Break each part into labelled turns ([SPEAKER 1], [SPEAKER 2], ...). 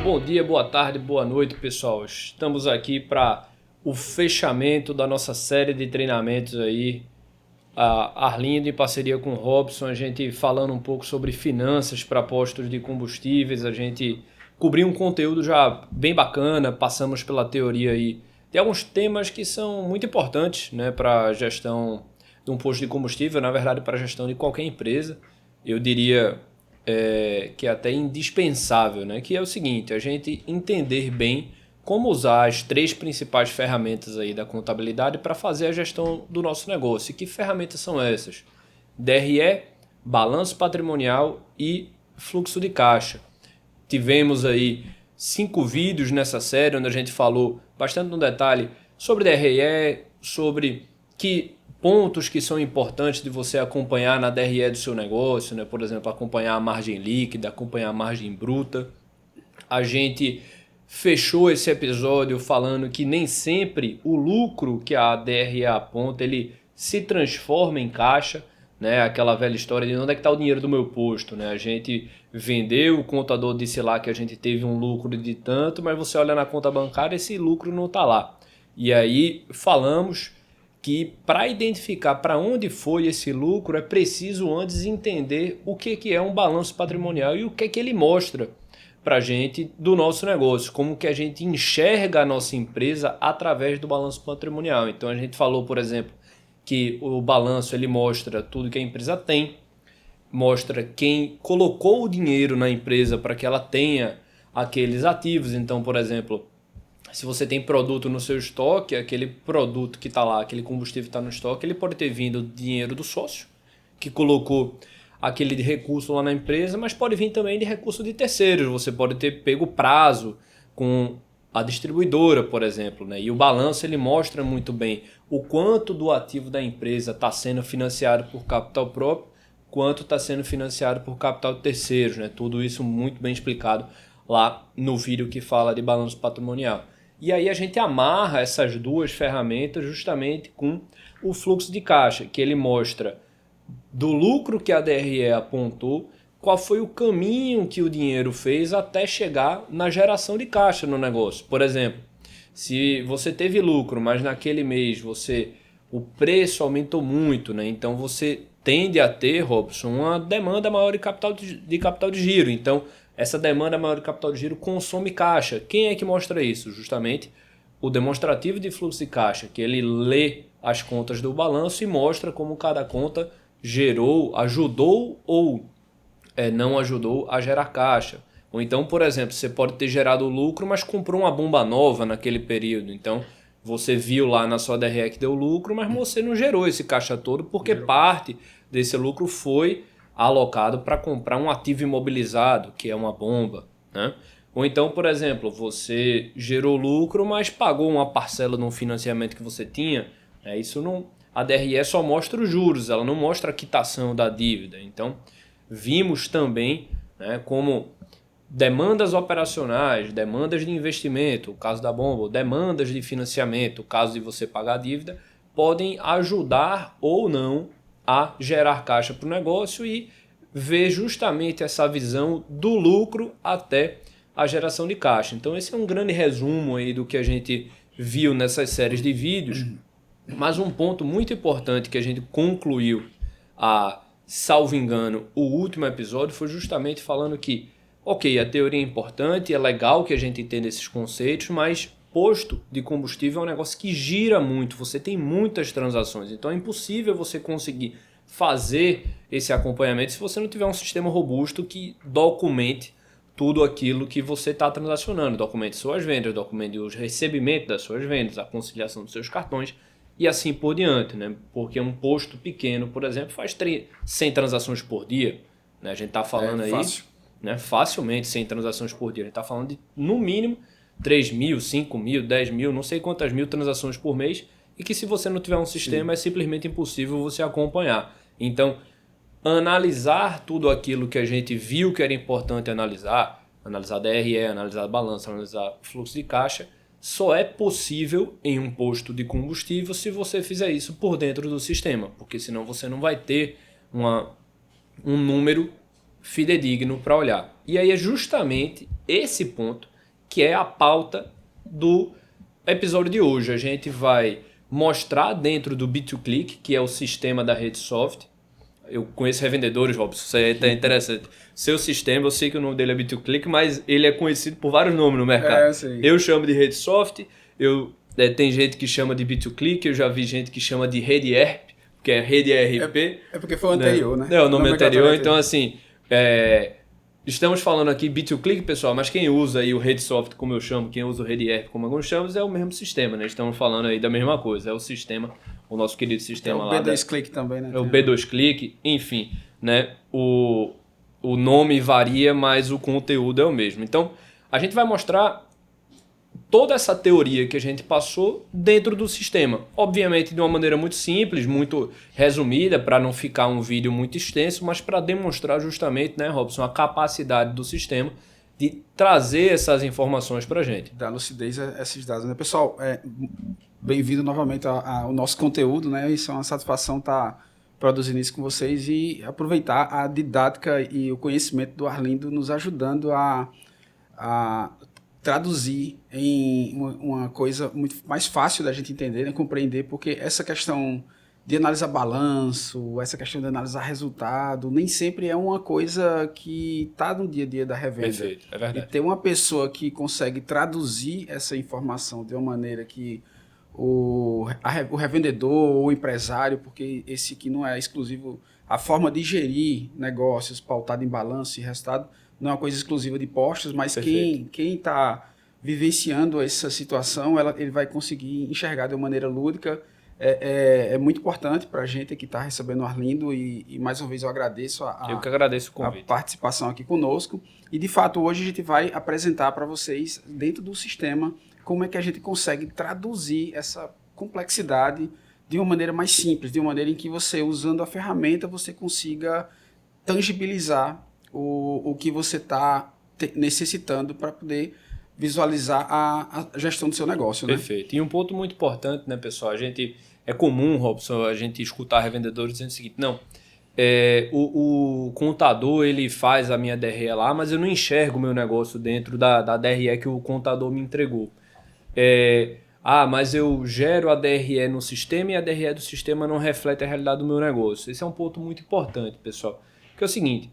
[SPEAKER 1] Bom dia, boa tarde, boa noite, pessoal. Estamos aqui para o fechamento da nossa série de treinamentos aí, a Arlindo em parceria com o Robson, a gente falando um pouco sobre finanças para postos de combustíveis, a gente cobriu um conteúdo já bem bacana, passamos pela teoria aí de alguns temas que são muito importantes, né, para a gestão de um posto de combustível, na verdade para a gestão de qualquer empresa. Eu diria que é até indispensável, né? Que é o seguinte, a gente entender bem como usar as três principais ferramentas aí da contabilidade para fazer a gestão do nosso negócio. E que ferramentas são essas? DRE, balanço patrimonial e fluxo de caixa. Tivemos aí 5 vídeos nessa série onde a gente falou bastante no detalhe sobre DRE, sobre que pontos que são importantes de você acompanhar na DRE do seu negócio, né? Por exemplo, acompanhar a margem líquida, acompanhar a margem bruta. A gente fechou esse episódio falando que nem sempre o lucro que a DRE aponta, ele se transforma em caixa, né? Aquela velha história de onde é que está o dinheiro do meu posto, né? A gente vendeu, o contador disse lá que a gente teve um lucro de tanto, mas você olha na conta bancária, esse lucro não está lá. E aí falamos que para identificar para onde foi esse lucro é preciso antes entender o que é um balanço patrimonial e o que ele mostra para a gente do nosso negócio, como que a gente enxerga a nossa empresa através do balanço patrimonial. Então a gente falou, por exemplo, que o balanço ele mostra tudo que a empresa tem, mostra quem colocou o dinheiro na empresa para que ela tenha aqueles ativos. Então, por exemplo, se você tem produto no seu estoque, aquele produto que está lá, aquele combustível que está no estoque, ele pode ter vindo do dinheiro do sócio, que colocou aquele recurso lá na empresa, mas pode vir também de recurso de terceiros. Você pode ter pego prazo com a distribuidora, por exemplo, né? E o balanço ele mostra muito bem o quanto do ativo da empresa está sendo financiado por capital próprio, quanto está sendo financiado por capital de terceiros, né? Tudo isso muito bem explicado lá no vídeo que fala de balanço patrimonial. E aí a gente amarra essas duas ferramentas justamente com o fluxo de caixa, que ele mostra do lucro que a DRE apontou, qual foi o caminho que o dinheiro fez até chegar na geração de caixa no negócio. Por exemplo, se você teve lucro, mas naquele mês o preço aumentou muito, né? Então você tende a ter, Robson, uma demanda maior de capital de giro. Então essa demanda maior de capital de giro consome caixa. Quem é que mostra isso? Justamente o demonstrativo de fluxo de caixa, que ele lê as contas do balanço e mostra como cada conta gerou, ajudou ou não ajudou a gerar caixa. Ou então, por exemplo, você pode ter gerado lucro, mas comprou uma bomba nova naquele período. Então, você viu lá na sua DRE que deu lucro, mas você não gerou esse caixa todo porque parte desse lucro foi alocado para comprar um ativo imobilizado, que é uma bomba, né? Ou então, por exemplo, você gerou lucro, mas pagou uma parcela de um financiamento que você tinha. Isso não, a DRE só mostra os juros, ela não mostra a quitação da dívida. Então, vimos também, né, como demandas operacionais, demandas de investimento, o caso da bomba, demandas de financiamento, o caso de você pagar a dívida, podem ajudar ou não a gerar caixa para o negócio e ver justamente essa visão do lucro até a geração de caixa. Então esse é um grande resumo aí do que a gente viu nessas séries de vídeos, mas um ponto muito importante que a gente concluiu, salvo engano, o último episódio foi justamente falando que, ok, a teoria é importante, é legal que a gente entenda esses conceitos, mas posto de combustível é um negócio que gira muito, você tem muitas transações, então é impossível você conseguir fazer esse acompanhamento se você não tiver um sistema robusto que documente tudo aquilo que você está transacionando, documente suas vendas, documente os recebimentos das suas vendas, a conciliação dos seus cartões e assim por diante, né? Porque um posto pequeno, por exemplo, faz 100 transações por dia, né? A gente está falando
[SPEAKER 2] fácil.
[SPEAKER 1] Né? Facilmente 100 transações por dia, a gente está falando de no mínimo 3 mil, 5 mil, 10 mil, não sei quantas mil transações por mês e que se você não tiver um sistema é simplesmente impossível você acompanhar. Então, analisar tudo aquilo que a gente viu que era importante analisar DRE, analisar balanço, analisar fluxo de caixa, só é possível em um posto de combustível se você fizer isso por dentro do sistema, porque senão você não vai ter um número fidedigno para olhar. E aí é justamente esse ponto que é a pauta do episódio de hoje. A gente vai mostrar dentro do B2Click, que é o sistema da Redsoft. Eu conheço revendedores, Robson, isso é interessante. Seu sistema, eu sei que o nome dele é B2Click, mas ele é conhecido por vários nomes no mercado. Eu chamo de Redsoft, tem gente que chama de B2Click, eu já vi gente que chama de RedERP, que é Rede ERP.
[SPEAKER 2] É porque foi o anterior, né?
[SPEAKER 1] É o nome anterior, então assim... Estamos falando aqui B2Click, pessoal, mas quem usa aí o Redsoft, como eu chamo, quem usa o RedERP, como alguns chamam, é o mesmo sistema, né? Estamos falando aí da mesma coisa, é o sistema, o nosso querido sistema lá.
[SPEAKER 2] É o B2Click também, né?
[SPEAKER 1] É o B2Click, enfim, né? O nome varia, mas o conteúdo é o mesmo. Então, a gente vai mostrar toda essa teoria que a gente passou dentro do sistema. Obviamente de uma maneira muito simples, muito resumida, para não ficar um vídeo muito extenso, mas para demonstrar justamente, né, Robson, a capacidade do sistema de trazer essas informações para a gente.
[SPEAKER 2] Dar lucidez a esses dados, né? Pessoal, bem-vindo novamente ao nosso conteúdo, né? Isso é uma satisfação estar produzindo isso com vocês e aproveitar a didática e o conhecimento do Arlindo nos ajudando a traduzir em uma coisa muito mais fácil da gente entender, né, compreender, porque essa questão de analisar balanço, essa questão de analisar resultado, nem sempre é uma coisa que está no dia a dia da revenda.
[SPEAKER 1] Perfeito, é verdade.
[SPEAKER 2] E ter uma pessoa que consegue traduzir essa informação de uma maneira que o revendedor ou o empresário, porque esse aqui não é exclusivo, a forma de gerir negócios pautado em balanço e resultado, não é uma coisa exclusiva de postos, mas quem está vivenciando essa situação, ele vai conseguir enxergar de uma maneira lúdica. É muito importante para a gente que está recebendo o Arlindo e mais uma vez eu agradeço
[SPEAKER 1] eu que agradeço o convite.
[SPEAKER 2] A participação aqui conosco. E de fato hoje a gente vai apresentar para vocês dentro do sistema como é que a gente consegue traduzir essa complexidade de uma maneira mais simples, de uma maneira em que você, usando a ferramenta, você consiga tangibilizar o que você está necessitando para poder visualizar a gestão do seu negócio. Né?
[SPEAKER 1] Perfeito. E um ponto muito importante, né, pessoal? É comum, Robson, a gente escutar revendedores dizendo o seguinte, não, o contador ele faz a minha DRE lá, mas eu não enxergo o meu negócio dentro da DRE que o contador me entregou. Mas eu gero a DRE no sistema e a DRE do sistema não reflete a realidade do meu negócio. Esse é um ponto muito importante, pessoal. Que é o seguinte,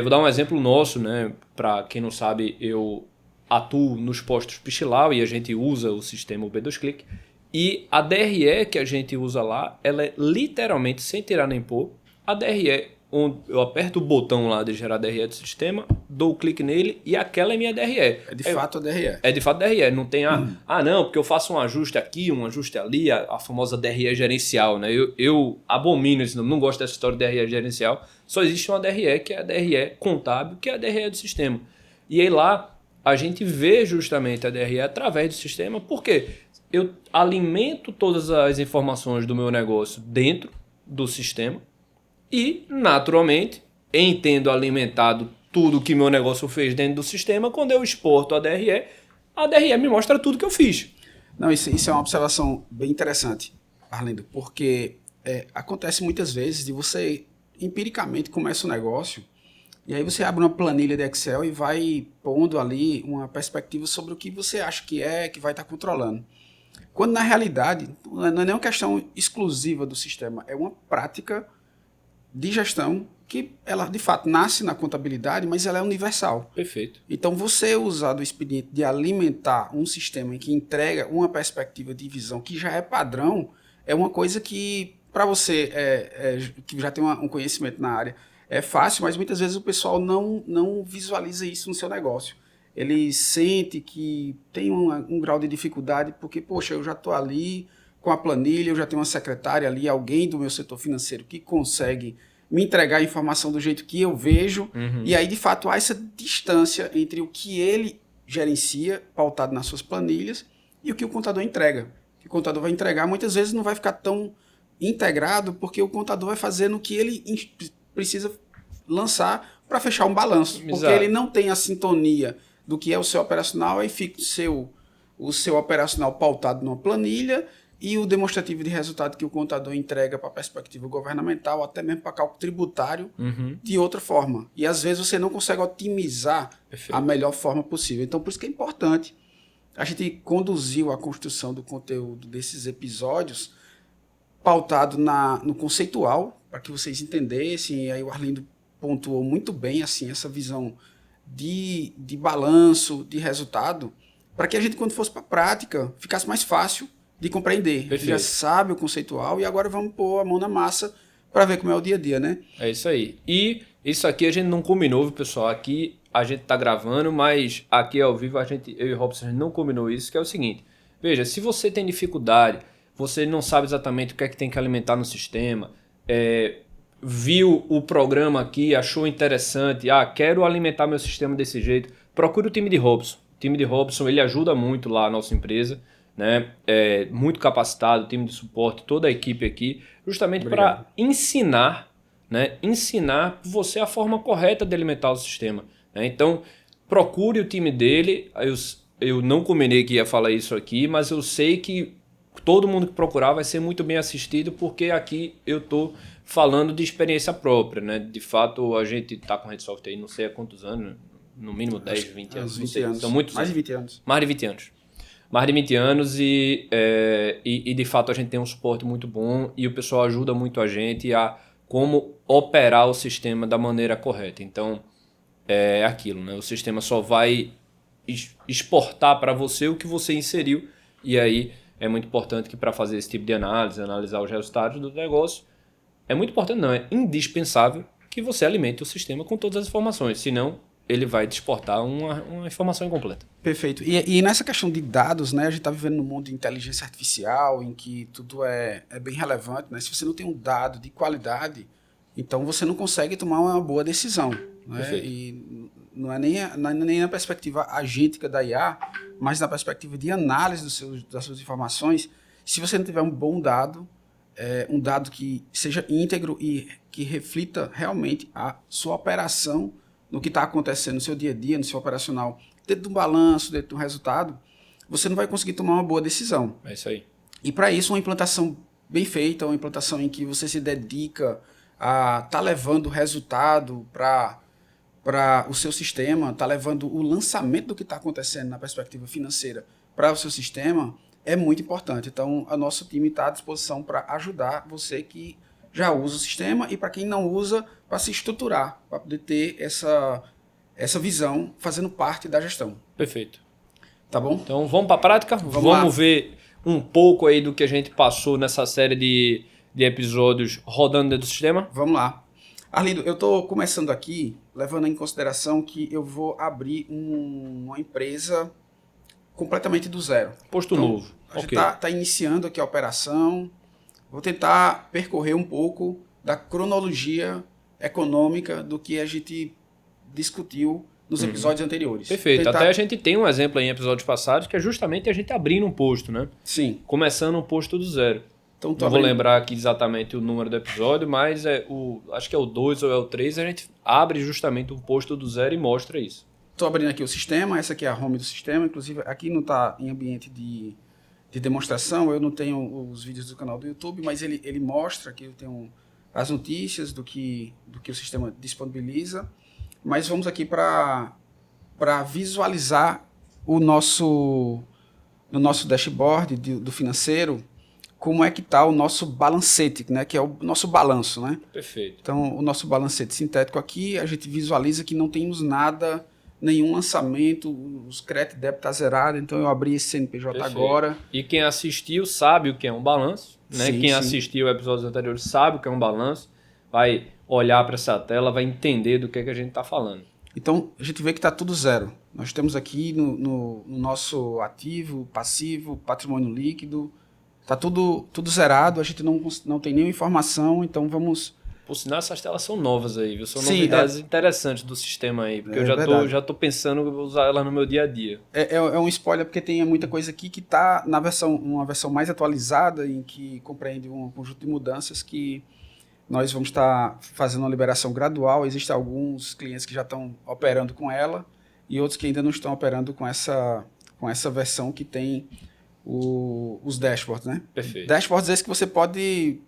[SPEAKER 1] vou dar um exemplo nosso, né? Para quem não sabe, eu atuo nos postos Pichilau e a gente usa o sistema B2Click. E a DRE que a gente usa lá, ela é literalmente, sem tirar nem pôr, a DRE, onde eu aperto o botão lá de gerar DRE do sistema, dou o clique nele e aquela é minha DRE.
[SPEAKER 2] É de fato a DRE.
[SPEAKER 1] É de fato a DRE. Não tem não, porque eu faço um ajuste aqui, um ajuste ali, a famosa DRE gerencial. Né? Eu abomino esse nome, não gosto dessa história de DRE gerencial. Só existe uma DRE, que é a DRE contábil, que é a DRE do sistema. E aí lá a gente vê justamente a DRE através do sistema, porque eu alimento todas as informações do meu negócio dentro do sistema e, naturalmente, em tendo alimentado tudo que meu negócio fez dentro do sistema, quando eu exporto a DRE me mostra tudo que eu fiz.
[SPEAKER 2] Não, isso é uma observação bem interessante, Arlindo, porque acontece muitas vezes de você, empiricamente, começa um negócio e aí você abre uma planilha de Excel e vai pondo ali uma perspectiva sobre o que você acha que vai estar controlando. Quando, na realidade, não é nem uma questão exclusiva do sistema, é uma prática de gestão que ela, de fato, nasce na contabilidade, mas ela é universal.
[SPEAKER 1] Perfeito.
[SPEAKER 2] Então, você usar do expediente de alimentar um sistema que entrega uma perspectiva de visão que já é padrão, é uma coisa que, para você que já tem um conhecimento na área, é fácil, mas muitas vezes o pessoal não visualiza isso no seu negócio. Ele sente que tem um grau de dificuldade porque, poxa, eu já estou ali com a planilha, eu já tenho uma secretária ali, alguém do meu setor financeiro que consegue me entregar a informação do jeito que eu vejo. E aí, de fato, há essa distância entre o que ele gerencia, pautado nas suas planilhas, e o que o contador entrega. O que o contador vai entregar, muitas vezes não vai ficar tão integrado, porque o contador vai fazer no que ele precisa lançar para fechar um balanço.
[SPEAKER 1] Exato.
[SPEAKER 2] Porque ele não tem a sintonia do que é o seu operacional, aí fica o seu operacional pautado numa planilha e o demonstrativo de resultado que o contador entrega para a perspectiva governamental, até mesmo para cálculo tributário, de outra forma. E às vezes você não consegue otimizar a melhor forma possível. Então, por isso que é importante. A gente conduziu a construção do conteúdo desses episódios pautado no conceitual, para que vocês entendessem, e aí o Arlindo pontuou muito bem assim, essa visão de balanço, de resultado, para que a gente, quando fosse para a prática, ficasse mais fácil de compreender. A gente já sabe o conceitual e agora vamos pôr a mão na massa para ver como é o dia a dia, né?
[SPEAKER 1] É isso aí. E isso aqui a gente não combinou, viu, pessoal? Aqui a gente tá gravando, mas aqui ao vivo eu e o Robson, a gente não combinou isso, que é o seguinte. Veja, se você tem dificuldade, você não sabe exatamente o que é que tem que alimentar no sistema, viu o programa aqui, achou interessante, quero alimentar meu sistema desse jeito, procure o time de Robson. O time de Robson, ele ajuda muito lá a nossa empresa, né? Muito capacitado, time de suporte, toda a equipe aqui, justamente para ensinar, né? Ensinar você a forma correta de alimentar o sistema, né? Então, procure o time dele. Eu não combinei que ia falar isso aqui, mas eu sei que todo mundo que procurar vai ser muito bem assistido, porque aqui eu estou falando de experiência própria, né? De fato, a gente está com a Redsoft aí não sei há quantos anos, no mínimo 10, 20 anos.
[SPEAKER 2] 20 anos.
[SPEAKER 1] São muitos
[SPEAKER 2] Mais de 20 anos.
[SPEAKER 1] Mais de 20 anos. Mais de 20 anos e de fato a gente tem um suporte muito bom e o pessoal ajuda muito a gente a como operar o sistema da maneira correta. Então, é aquilo, né? O sistema só vai exportar para você o que você inseriu e aí é muito importante que para fazer esse tipo de análise, analisar os resultados do negócio, é muito importante não, é indispensável que você alimente o sistema com todas as informações, senão ele vai te exportar uma informação incompleta.
[SPEAKER 2] Perfeito. E nessa questão de dados, né, a gente está vivendo num mundo de inteligência artificial, em que tudo é bem relevante, né? Se você não tem um dado de qualidade, então você não consegue tomar uma boa decisão. Né? E não é nem na perspectiva agêntica da IA, mas na perspectiva de análise das suas informações. Se você não tiver um bom dado, um dado que seja íntegro e que reflita realmente a sua operação no que está acontecendo no seu dia a dia, no seu operacional, dentro do balanço, dentro do resultado, você não vai conseguir tomar uma boa decisão.
[SPEAKER 1] É isso aí.
[SPEAKER 2] E para isso, uma implantação bem feita, uma implantação em que você se dedica a estar levando o resultado para o seu sistema, está levando o lançamento do que está acontecendo na perspectiva financeira para o seu sistema, é muito importante. Então, o nosso time está à disposição para ajudar você que já usa o sistema e para quem não usa, para se estruturar, para poder ter essa visão fazendo parte da gestão.
[SPEAKER 1] Perfeito.
[SPEAKER 2] Tá bom?
[SPEAKER 1] Então vamos para a prática? Vamos ver um pouco aí do que a gente passou nessa série de episódios rodando dentro do sistema?
[SPEAKER 2] Vamos lá. Arlindo, eu estou começando aqui, levando em consideração que eu vou abrir uma empresa completamente do zero.
[SPEAKER 1] Posto novo.
[SPEAKER 2] A gente está iniciando aqui a operação. Vou tentar percorrer um pouco da cronologia econômica do que a gente discutiu nos episódios anteriores.
[SPEAKER 1] Perfeito. Até a gente tem um exemplo aí em episódios passados que é justamente a gente abrindo um posto, né?
[SPEAKER 2] Sim.
[SPEAKER 1] Começando um posto do zero. Então, não vou lembrar aqui exatamente o número do episódio, mas acho que é o 2 ou é o 3, a gente abre justamente um posto do zero e mostra isso.
[SPEAKER 2] Estou abrindo aqui o sistema, essa aqui é a home do sistema, inclusive aqui não está em ambiente de demonstração, eu não tenho os vídeos do canal do YouTube, mas ele mostra que eu tenho as notícias do que o sistema disponibiliza, mas vamos aqui para visualizar no nosso dashboard do financeiro, como é que está o nosso balancete, né, que é o nosso balanço, né?
[SPEAKER 1] Perfeito.
[SPEAKER 2] Então, o nosso balancete sintético aqui, a gente visualiza que não temos nada, nenhum lançamento, os créditos e débito tá zerado, então eu abri esse CNPJ
[SPEAKER 1] Perfeito.
[SPEAKER 2] Agora.
[SPEAKER 1] E quem assistiu sabe o que é um balanço, né?
[SPEAKER 2] Sim,
[SPEAKER 1] quem assistiu episódios anteriores sabe o que é um balanço, vai olhar para essa tela, vai entender do que a gente está falando.
[SPEAKER 2] Então, a gente vê que está tudo zero. Nós temos aqui no nosso ativo, passivo, patrimônio líquido, está tudo zerado, a gente não tem nenhuma informação, então vamos...
[SPEAKER 1] Por sinal, essas telas são novas aí, viu? São novidades interessantes do sistema aí, porque eu já tô pensando em usar ela no meu dia a dia.
[SPEAKER 2] É um spoiler, porque tem muita coisa aqui que está uma versão mais atualizada, em que compreende um conjunto de mudanças que nós vamos estar fazendo uma liberação gradual. Existem alguns clientes que já estão operando com ela e outros que ainda não estão operando com essa versão que tem os dashboards, né?
[SPEAKER 1] Perfeito.
[SPEAKER 2] Dashboards esses que você pode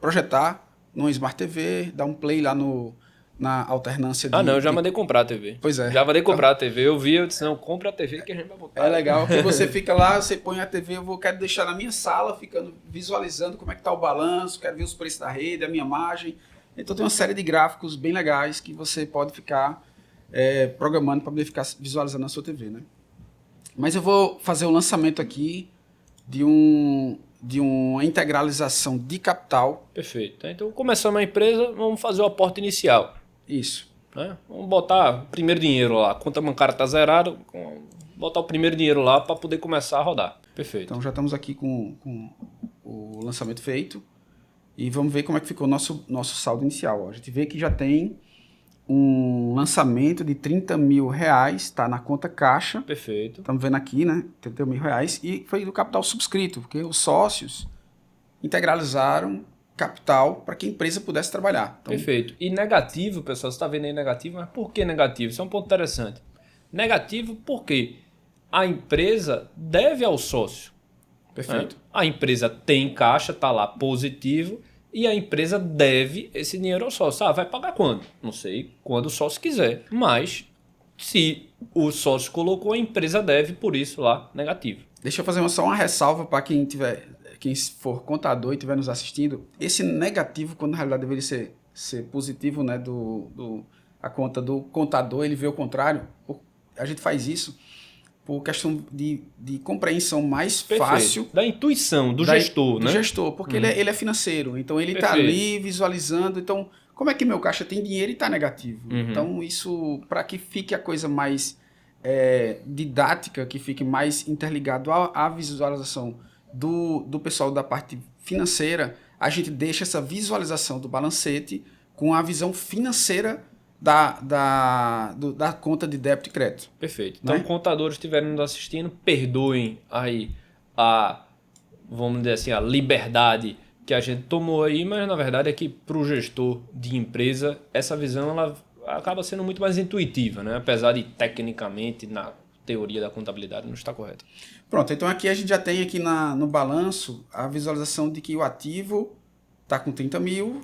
[SPEAKER 2] projetar no Smart TV, dar um play lá na alternância de...
[SPEAKER 1] Não, eu já mandei comprar a TV.
[SPEAKER 2] Pois é.
[SPEAKER 1] Já mandei comprar a TV. Eu disse, não, compra a TV que a gente vai botar.
[SPEAKER 2] É legal, que você fica lá, você põe a TV, quero deixar na minha sala, ficando visualizando como é que tá o balanço, quero ver os preços da rede, a minha margem. Então tem uma série de gráficos bem legais que você pode ficar programando para poder ficar visualizando na sua TV, né? Mas eu vou fazer o lançamento aqui de uma integralização de capital.
[SPEAKER 1] Perfeito. Então, começando a empresa, vamos fazer o aporte inicial.
[SPEAKER 2] Isso.
[SPEAKER 1] Né? Vamos botar o primeiro dinheiro lá. A conta bancária está zerada, botar o primeiro dinheiro lá para poder começar a rodar. Perfeito.
[SPEAKER 2] Então já estamos aqui com o lançamento feito e vamos ver como é que ficou o nosso saldo inicial. Ó. A gente vê que já tem um lançamento de R$30 mil, está na conta caixa.
[SPEAKER 1] Perfeito.
[SPEAKER 2] Estamos vendo aqui, né? R$30 mil e foi do capital subscrito, porque os sócios integralizaram capital para que a empresa pudesse trabalhar. Então,
[SPEAKER 1] perfeito. E negativo, pessoal, você está vendo aí negativo, mas por que negativo? Isso é um ponto interessante. Negativo porque a empresa deve ao sócio.
[SPEAKER 2] perfeito.
[SPEAKER 1] Né? A empresa tem caixa, está lá positivo, e a empresa deve esse dinheiro ao sócio. Vai pagar quando? Não sei, quando o sócio quiser. Mas se o sócio colocou, a empresa deve, por isso lá, negativo.
[SPEAKER 2] Deixa eu fazer só uma ressalva para quem for contador e estiver nos assistindo. Esse negativo, quando na realidade deveria ser positivo, né, a conta do contador, ele vê o contrário. A gente faz isso por questão de compreensão mais fácil.
[SPEAKER 1] Da intuição do gestor, né?
[SPEAKER 2] Do gestor, porque ele é financeiro. Então ele está ali visualizando. Então, como é que meu caixa tem dinheiro e está negativo? Então, isso, para que fique a coisa mais didática, que fique mais interligado à visualização do pessoal da parte financeira, a gente deixa essa visualização do balancete com a visão financeira da conta de débito e crédito.
[SPEAKER 1] Perfeito. Então, contadores que estiverem nos assistindo, perdoem aí vamos dizer assim, a liberdade que a gente tomou aí, mas na verdade é que para o gestor de empresa, essa visão ela acaba sendo muito mais intuitiva, né? Apesar de tecnicamente, na teoria da contabilidade, não está correta.
[SPEAKER 2] Pronto, então aqui a gente já tem aqui no balanço a visualização de que o ativo está com 30 mil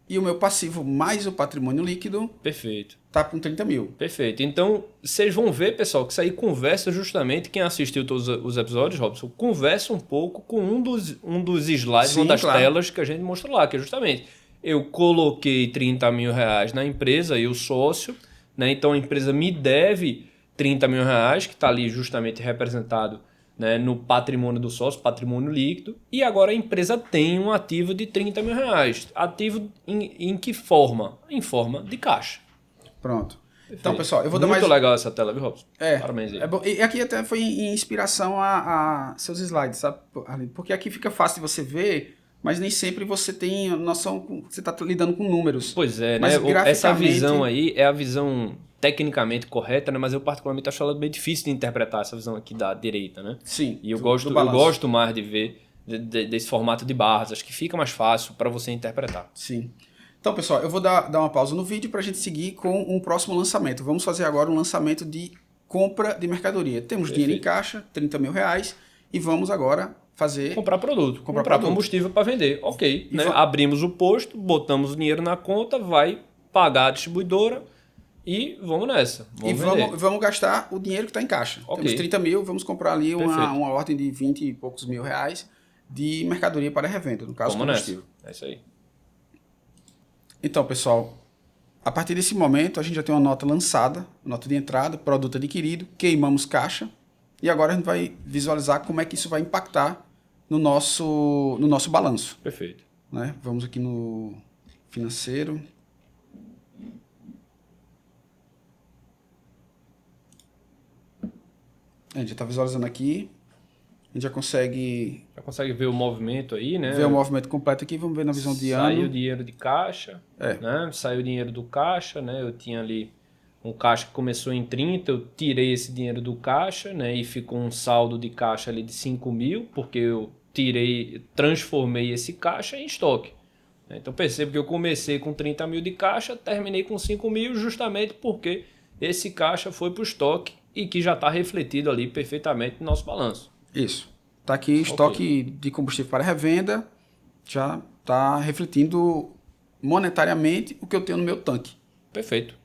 [SPEAKER 2] e o meu passivo mais o patrimônio líquido
[SPEAKER 1] perfeito,
[SPEAKER 2] está com 30 mil.
[SPEAKER 1] Perfeito. Então, vocês vão ver, pessoal, que isso aí conversa justamente, quem assistiu todos os episódios, Robson, conversa um pouco com um dos slides, uma das telas que a gente mostrou lá, que é justamente, eu coloquei 30 mil reais na empresa, eu sócio, né? Então a empresa me deve 30 mil reais, que está ali justamente representado, né, no patrimônio do sócio, patrimônio líquido, e agora a empresa tem um ativo de 30 mil reais. Ativo em que forma? Em forma de caixa.
[SPEAKER 2] Pronto. Perfeito. Então, pessoal, eu vou dar
[SPEAKER 1] muito legal essa tela, viu, Robson? Parabéns aí.
[SPEAKER 2] Bom. E aqui até foi em inspiração a seus slides, sabe? Porque aqui fica fácil de você ver, mas nem sempre você tem noção, você está lidando com números.
[SPEAKER 1] Pois é,
[SPEAKER 2] mas,
[SPEAKER 1] né? Essa visão aí é a visão tecnicamente correta, né? Mas eu particularmente acho ela bem difícil de interpretar, essa visão aqui da direita, né?
[SPEAKER 2] Sim.
[SPEAKER 1] E eu gosto mais de ver desse formato de barras, acho que fica mais fácil para você interpretar.
[SPEAKER 2] Sim. Então, pessoal, eu vou dar uma pausa no vídeo para a gente seguir com um próximo lançamento. Vamos fazer agora um lançamento de compra de mercadoria. Temos dinheiro em caixa, 30 mil reais, e vamos agora fazer...
[SPEAKER 1] Comprar produto, comprar combustível para vender. Ok, né? Abrimos o posto, botamos o dinheiro na conta, vai pagar a distribuidora e vamos nessa.
[SPEAKER 2] Vamos gastar o dinheiro que está em caixa. Okay. Temos 30 mil, vamos comprar ali uma ordem de 20 e poucos mil reais de mercadoria para revenda, no caso combustível.
[SPEAKER 1] É isso aí.
[SPEAKER 2] Então, pessoal, a partir desse momento a gente já tem uma nota lançada, nota de entrada, produto adquirido, queimamos caixa e agora a gente vai visualizar como é que isso vai impactar no nosso balanço.
[SPEAKER 1] Perfeito.
[SPEAKER 2] Né? Vamos aqui no financeiro. A gente já está visualizando aqui. A gente já consegue
[SPEAKER 1] ver o movimento aí, né?
[SPEAKER 2] Ver o movimento completo aqui. Vamos ver na visão de ano.
[SPEAKER 1] Saiu dinheiro de caixa, né? Saiu dinheiro do caixa, né? Eu tinha ali um caixa que começou em 30, eu tirei esse dinheiro do caixa, né? E ficou um saldo de caixa ali de 5 mil, porque eu transformei esse caixa em estoque. Então percebo que eu comecei com 30 mil de caixa, terminei com 5 mil justamente porque esse caixa foi para o estoque e que já está refletido ali perfeitamente no nosso balanço.
[SPEAKER 2] Isso. Está aqui estoque de combustível para revenda, já está refletindo monetariamente o que eu tenho no meu tanque.
[SPEAKER 1] Perfeito.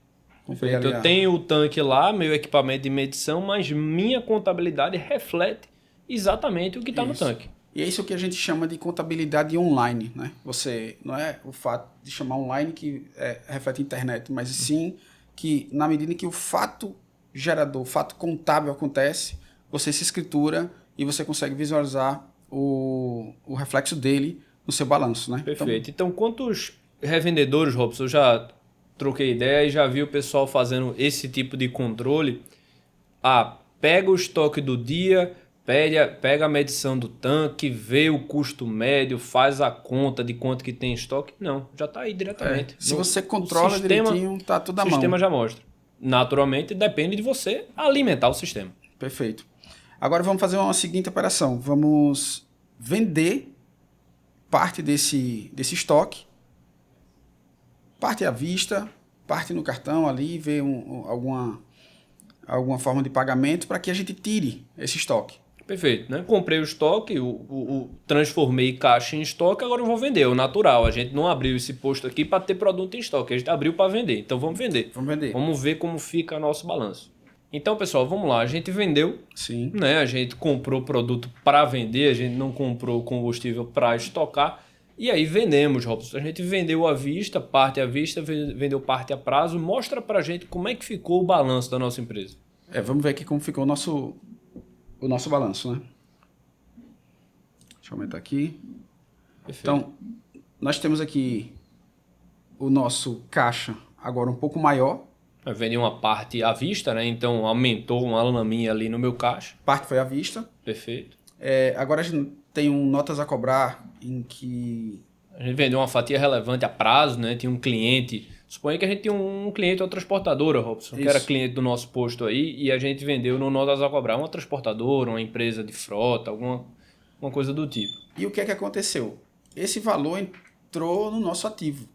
[SPEAKER 1] Perfeito. Eu tenho o tanque lá, meu equipamento de medição, mas minha contabilidade reflete exatamente o que está no tanque.
[SPEAKER 2] E é isso que a gente chama de contabilidade online, né? Você, não é o fato de chamar online que reflete a internet, mas sim que na medida em que o fato gerador, o fato contábil acontece, você se escritura e você consegue visualizar o reflexo dele no seu balanço, né?
[SPEAKER 1] Perfeito. Então quantos revendedores, Robson, eu já troquei ideia e já vi o pessoal fazendo esse tipo de controle? Pega o estoque do dia, pega a medição do tanque, vê o custo médio, faz a conta de quanto que tem em estoque. Não, já está aí diretamente.
[SPEAKER 2] Se você controla direitinho, tá tudo à mão.
[SPEAKER 1] O sistema já mostra. Naturalmente, depende de você alimentar o sistema.
[SPEAKER 2] Perfeito. Agora vamos fazer uma seguinte operação. Vamos vender parte desse estoque, parte à vista, parte no cartão ali, ver alguma forma de pagamento para que a gente tire esse estoque.
[SPEAKER 1] Perfeito, né? Comprei o estoque, transformei caixa em estoque, agora eu vou vender, é o natural. A gente não abriu esse posto aqui para ter produto em estoque, a gente abriu para vender, então vamos vender. Vamos ver como fica nosso balanço. Então, pessoal, vamos lá, a gente vendeu,
[SPEAKER 2] sim,
[SPEAKER 1] né? A gente comprou produto para vender, a gente não comprou combustível para estocar, e aí vendemos, Robson. A gente vendeu à vista, parte à vista, vendeu parte a prazo. Mostra para a gente como é que ficou o balanço da nossa empresa.
[SPEAKER 2] Vamos ver aqui como ficou o nosso balanço, né? Deixa eu aumentar aqui. Perfeito. Então, nós temos aqui o nosso caixa agora um pouco maior.
[SPEAKER 1] Eu vendi uma parte à vista, né? Então aumentou uma laminha ali no meu caixa.
[SPEAKER 2] Parte foi à vista.
[SPEAKER 1] Perfeito.
[SPEAKER 2] Agora a gente tem notas a cobrar em que...
[SPEAKER 1] A gente vendeu uma fatia relevante a prazo, né? Tinha um cliente... Suponha que a gente tinha um cliente, uma transportadora, Robson, que era cliente do nosso posto aí, e a gente vendeu no notas a cobrar uma transportadora, uma empresa de frota, alguma coisa do tipo.
[SPEAKER 2] E o que é que aconteceu? Esse valor entrou no nosso ativo.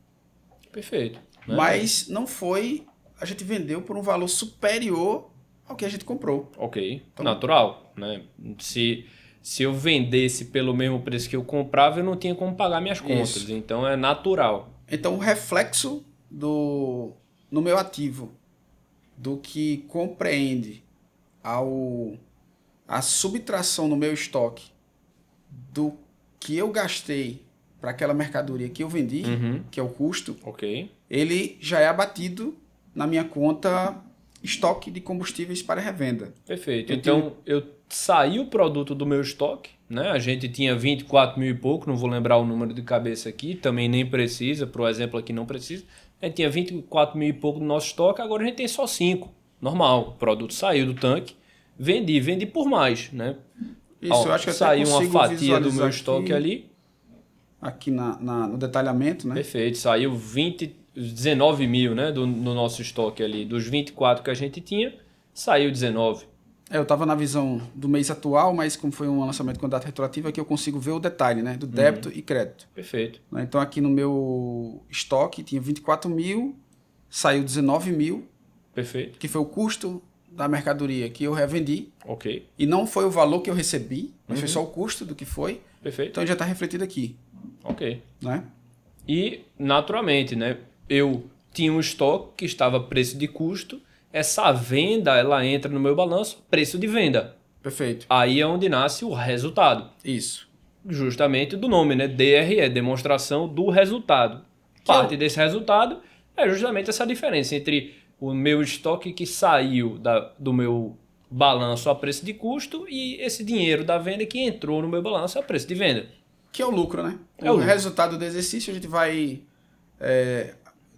[SPEAKER 1] Perfeito. Né?
[SPEAKER 2] Mas não foi... A gente vendeu por um valor superior ao que a gente comprou.
[SPEAKER 1] Ok. Então, natural, né? Se eu vendesse pelo mesmo preço que eu comprava, eu não tinha como pagar minhas contas. Isso. Então é natural.
[SPEAKER 2] Então o reflexo no meu ativo do que compreende a subtração no meu estoque do que eu gastei para aquela mercadoria que eu vendi, que é o custo, ele já é abatido na minha conta estoque de combustíveis para revenda.
[SPEAKER 1] Perfeito. Então eu saí o produto do meu estoque, né? A gente tinha 24 mil e pouco, não vou lembrar o número de cabeça aqui, também nem precisa, por exemplo aqui não precisa. A gente tinha 24 mil e pouco no nosso estoque, agora a gente tem só 5. Normal, o produto saiu do tanque, vendi por mais, né?
[SPEAKER 2] Isso, eu acho que
[SPEAKER 1] saiu uma fatia do meu estoque ali.
[SPEAKER 2] Aqui no detalhamento, né?
[SPEAKER 1] Perfeito, saiu 19 mil, né, no nosso estoque ali. Dos 24 que a gente tinha, saiu 19.
[SPEAKER 2] Eu estava na visão do mês atual, mas como foi um lançamento com data retroativa, aqui eu consigo ver o detalhe, né, do débito e crédito.
[SPEAKER 1] Perfeito.
[SPEAKER 2] Então aqui no meu estoque tinha 24 mil, saiu 19 mil.
[SPEAKER 1] Perfeito.
[SPEAKER 2] Que foi o custo da mercadoria que eu revendi.
[SPEAKER 1] Ok.
[SPEAKER 2] E não foi o valor que eu recebi, mas foi só o custo do que foi.
[SPEAKER 1] Perfeito.
[SPEAKER 2] Então já está refletido aqui.
[SPEAKER 1] Ok.
[SPEAKER 2] Né?
[SPEAKER 1] E, naturalmente, né, eu tinha um estoque que estava a preço de custo. Essa venda, ela entra no meu balanço, preço de venda.
[SPEAKER 2] Perfeito.
[SPEAKER 1] Aí é onde nasce o resultado.
[SPEAKER 2] Isso.
[SPEAKER 1] Justamente do nome, né? DRE, demonstração do resultado. Parte desse resultado é justamente essa diferença entre o meu estoque que saiu do meu balanço a preço de custo e esse dinheiro da venda que entrou no meu balanço a preço de venda.
[SPEAKER 2] Que é o lucro, né?
[SPEAKER 1] É o
[SPEAKER 2] resultado do exercício, a gente vai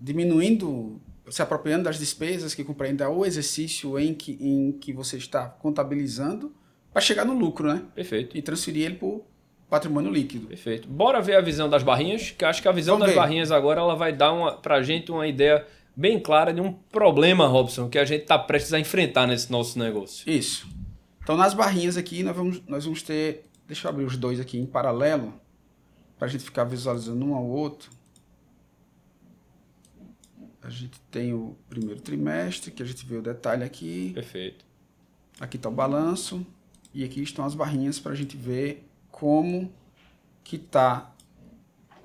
[SPEAKER 2] diminuindo, se apropriando das despesas que compreendem o exercício em que você está contabilizando para chegar no lucro, né?
[SPEAKER 1] Perfeito.
[SPEAKER 2] E transferir ele para o patrimônio líquido.
[SPEAKER 1] Perfeito. Bora ver a visão das barrinhas, que acho que a visão das barrinhas agora ela vai dar para a gente uma ideia bem clara de um problema, Robson, que a gente está prestes a enfrentar nesse nosso negócio.
[SPEAKER 2] Isso. Então, nas barrinhas aqui, nós vamos ter... Deixa eu abrir os dois aqui em paralelo, para a gente ficar visualizando um ao outro. A gente tem o primeiro trimestre, que a gente vê o detalhe aqui.
[SPEAKER 1] Perfeito.
[SPEAKER 2] Aqui está o balanço. E aqui estão as barrinhas para a gente ver como que tá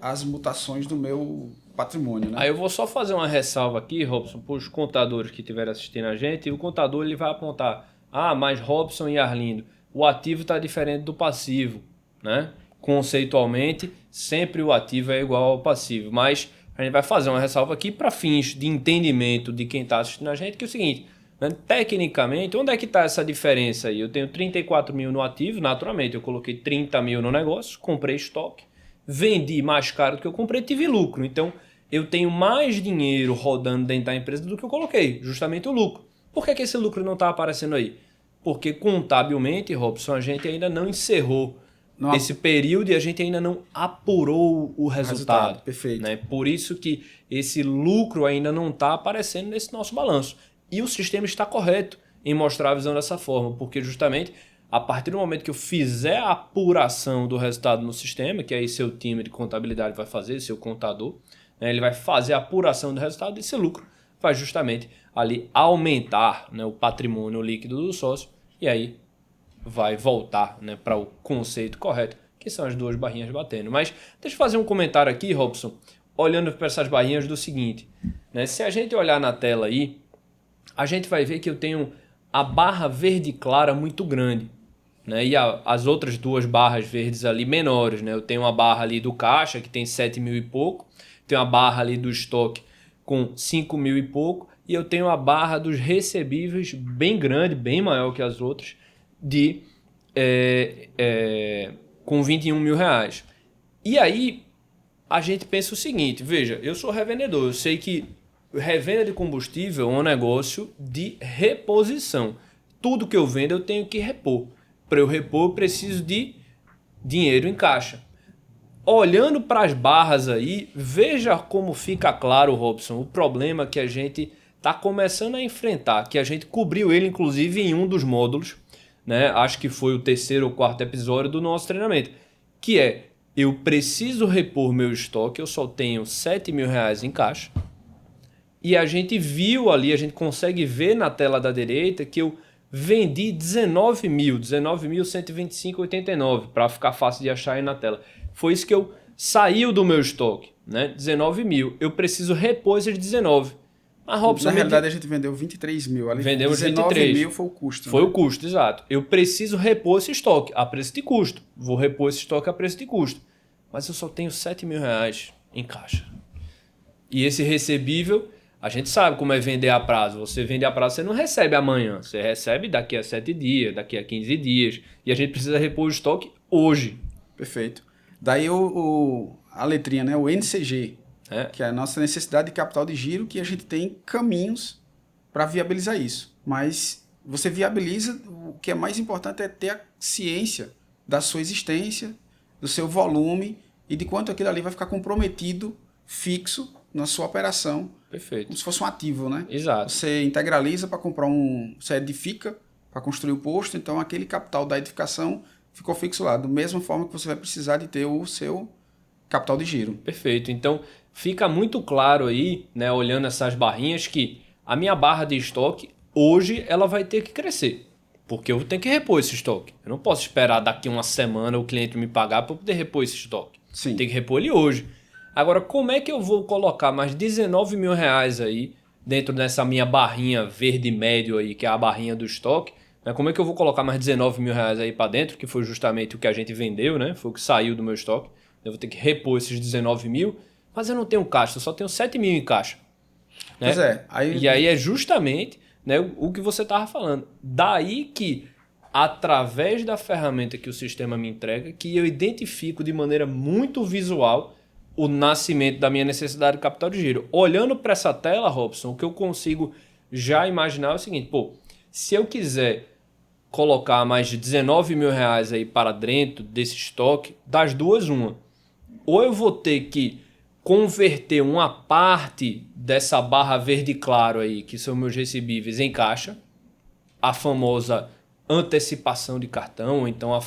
[SPEAKER 2] as mutações do meu patrimônio, né?
[SPEAKER 1] Aí eu vou só fazer uma ressalva aqui, Robson, para os contadores que estiverem assistindo a gente. E o contador ele vai apontar, mas Robson e Arlindo, o ativo está diferente do passivo, né? Conceitualmente, sempre o ativo é igual ao passivo. Mas a gente vai fazer uma ressalva aqui para fins de entendimento de quem está assistindo a gente, que é o seguinte, né? Tecnicamente, onde é que está essa diferença aí? Eu tenho 34 mil no ativo, naturalmente, eu coloquei 30 mil no negócio, comprei estoque, vendi mais caro do que eu comprei, tive lucro. Então, eu tenho mais dinheiro rodando dentro da empresa do que eu coloquei, justamente o lucro. Por que esse lucro não está aparecendo aí? Porque contabilmente, Robson, a gente ainda não encerrou esse período e a gente ainda não apurou o resultado.
[SPEAKER 2] Perfeito.
[SPEAKER 1] Né? Por isso que esse lucro ainda não está aparecendo nesse nosso balanço. E o sistema está correto em mostrar a visão dessa forma, porque justamente a partir do momento que eu fizer a apuração do resultado no sistema, que aí seu time de contabilidade vai fazer, seu contador, né, ele vai fazer a apuração do resultado desse lucro, vai justamente ali aumentar, né, o patrimônio líquido do sócio e aí vai voltar, né, para o conceito correto, que são as duas barrinhas batendo. Mas deixa eu fazer um comentário aqui, Robson, olhando para essas barrinhas do seguinte, né, se a gente olhar na tela aí, a gente vai ver que eu tenho a barra verde clara muito grande, né, e as outras duas barras verdes ali menores. Né, eu tenho uma barra ali do caixa que tem 7 mil e pouco, tenho a barra ali do estoque com 5 mil e pouco, e eu tenho a barra dos recebíveis bem grande, bem maior que as outras, com 21 mil reais. E aí a gente pensa o seguinte, veja, eu sou revendedor, eu sei que revenda de combustível é um negócio de reposição. Tudo que eu vendo eu tenho que repor. Para eu repor eu preciso de dinheiro em caixa. Olhando para as barras aí, veja como fica claro, Robson, o problema que a gente está começando a enfrentar, que a gente cobriu ele inclusive em um dos módulos, né? Acho que foi o 3º ou 4º episódio do nosso treinamento, que é, eu preciso repor meu estoque, eu só tenho 7 mil reais em caixa, e a gente viu ali, a gente consegue ver na tela da direita que eu vendi 19.125,89, para ficar fácil de achar aí na tela. Foi isso que eu saiu do meu estoque, né? 19 mil. Eu preciso repor esses 19. Mas, Robson,
[SPEAKER 2] na realidade, a gente vendeu 23 mil. Ali
[SPEAKER 1] vendemos
[SPEAKER 2] 19
[SPEAKER 1] 23
[SPEAKER 2] mil foi o custo.
[SPEAKER 1] Foi
[SPEAKER 2] né?
[SPEAKER 1] o custo, exato. Eu preciso repor esse estoque a preço de custo. Vou repor esse estoque a preço de custo. Mas eu só tenho 7 mil reais em caixa. E esse recebível, a gente sabe como é vender a prazo. Você vende a prazo, você não recebe amanhã. Você recebe daqui a 7 dias, daqui a 15 dias. E a gente precisa repor o estoque hoje.
[SPEAKER 2] Perfeito. Daí a letrinha, né? O NCG, que é a nossa necessidade de capital de giro, que a gente tem caminhos para viabilizar isso. Mas você viabiliza, o que é mais importante é ter a ciência da sua existência, do seu volume e de quanto aquilo ali vai ficar comprometido, fixo, na sua operação.
[SPEAKER 1] Perfeito.
[SPEAKER 2] Como se fosse um ativo, né?
[SPEAKER 1] Exato.
[SPEAKER 2] Você integraliza para comprar você edifica para construir o posto, então aquele capital da edificação ficou fixo lá, da mesma forma que você vai precisar de ter o seu capital de giro.
[SPEAKER 1] Perfeito. Então, fica muito claro aí, né, olhando essas barrinhas, que a minha barra de estoque, hoje, ela vai ter que crescer. Porque eu tenho que repor esse estoque. Eu não posso esperar daqui uma semana o cliente me pagar para poder repor esse estoque.
[SPEAKER 2] Sim.
[SPEAKER 1] Tem que repor ele hoje. Agora, como é que eu vou colocar mais 19 mil reais aí dentro dessa minha barrinha verde médio aí, que é a barrinha do estoque? Como é que eu vou colocar mais 19 mil reais aí para dentro, que foi justamente o que a gente vendeu, né? Foi o que saiu do meu estoque. Eu vou ter que repor esses 19 mil, mas eu não tenho caixa, eu só tenho 7 mil em caixa. Né?
[SPEAKER 2] Pois é.
[SPEAKER 1] E aí é justamente, né, o que você estava falando. Daí que, através da ferramenta que o sistema me entrega, que eu identifico de maneira muito visual o nascimento da minha necessidade de capital de giro. Olhando para essa tela, Robson, o que eu consigo já imaginar é o seguinte, se eu quiser colocar mais de 19 mil reais aí para dentro desse estoque, das duas, uma. Ou eu vou ter que converter uma parte dessa barra verde claro aí, que são meus recebíveis, em caixa, a famosa antecipação de cartão, ou então o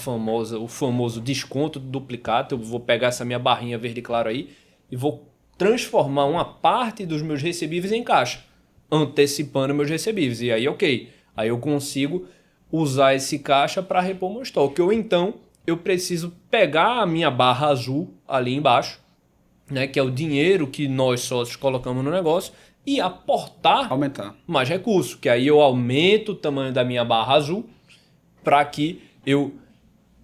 [SPEAKER 1] famoso desconto do duplicado. Eu vou pegar essa minha barrinha verde claro aí e vou transformar uma parte dos meus recebíveis em caixa, antecipando meus recebíveis. E aí, ok, aí eu consigo usar esse caixa para repor meu estoque. Ou então eu preciso pegar a minha barra azul ali embaixo, né, que é o dinheiro que nós sócios colocamos no negócio, e aportar mais recursos, que aí eu aumento o tamanho da minha barra azul para que eu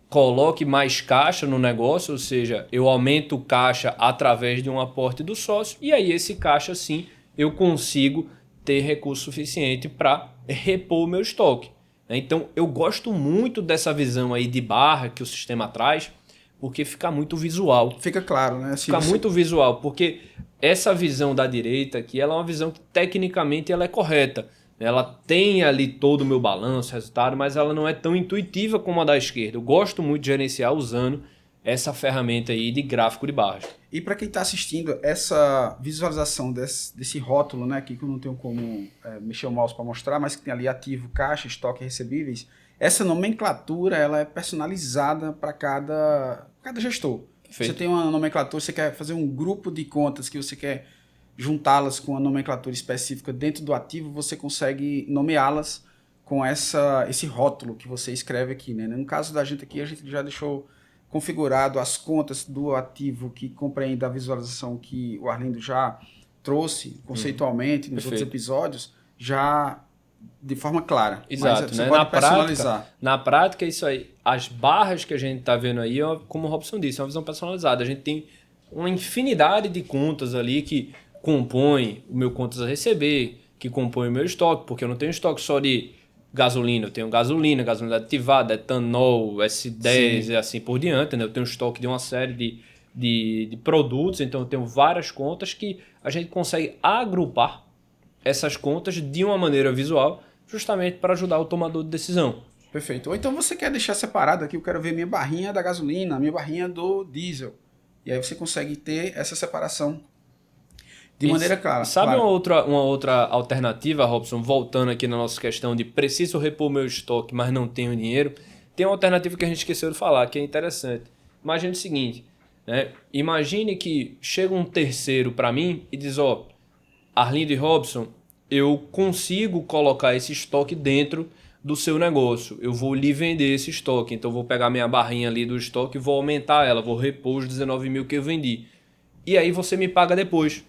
[SPEAKER 1] coloque mais caixa no negócio, ou seja, eu aumento o caixa através de um aporte do sócio, e aí esse caixa sim eu consigo ter recurso suficiente para repor o meu estoque. Então eu gosto muito dessa visão aí de barra que o sistema traz, porque fica muito visual.
[SPEAKER 2] Fica claro, né?
[SPEAKER 1] Fica muito visual, porque essa visão da direita aqui, ela é uma visão que tecnicamente ela é correta. Ela tem ali todo o meu balanço, resultado, mas ela não é tão intuitiva como a da esquerda. Eu gosto muito de gerenciar usando essa ferramenta aí de gráfico de barras.
[SPEAKER 2] E para quem está assistindo, essa visualização desse rótulo, né, aqui que eu não tenho como mexer o mouse para mostrar, mas que tem ali ativo, caixa, estoque e recebíveis, essa nomenclatura ela é personalizada para cada gestor. Perfeito. Você tem uma nomenclatura, você quer fazer um grupo de contas que você quer juntá-las com uma nomenclatura específica dentro do ativo, você consegue nomeá-las com esse rótulo que você escreve aqui, né? No caso da gente aqui, a gente já deixou configurado as contas do ativo que compreende a visualização que o Arlindo já trouxe conceitualmente nos outros episódios, já de forma clara.
[SPEAKER 1] Exato,
[SPEAKER 2] mas você
[SPEAKER 1] né?
[SPEAKER 2] pode personalizar.
[SPEAKER 1] Na prática, é isso aí. As barras que a gente está vendo aí, como o Robson disse, é uma visão personalizada. A gente tem uma infinidade de contas ali que compõem o meu contas a receber, que compõem o meu estoque, porque eu não tenho estoque só de gasolina, eu tenho gasolina aditivada, etanol, S10 Sim. e assim por diante, né? Eu tenho estoque de uma série de produtos, então eu tenho várias contas que a gente consegue agrupar essas contas de uma maneira visual, justamente para ajudar o tomador de decisão.
[SPEAKER 2] Perfeito. Ou então você quer deixar separado aqui, eu quero ver minha barrinha da gasolina, minha barrinha do diesel. E aí você consegue ter essa separação de maneira clara.
[SPEAKER 1] Sabe uma outra alternativa, Robson, voltando aqui na nossa questão de preciso repor meu estoque, mas não tenho dinheiro? Tem uma alternativa que a gente esqueceu de falar, que é interessante. Imagine o seguinte, né? Imagine que chega um terceiro para mim e diz, Arlindo e Robson, eu consigo colocar esse estoque dentro do seu negócio. Eu vou lhe vender esse estoque. Então, eu vou pegar minha barrinha ali do estoque e vou aumentar ela. Vou repor os 19 mil que eu vendi. E aí você me paga depois.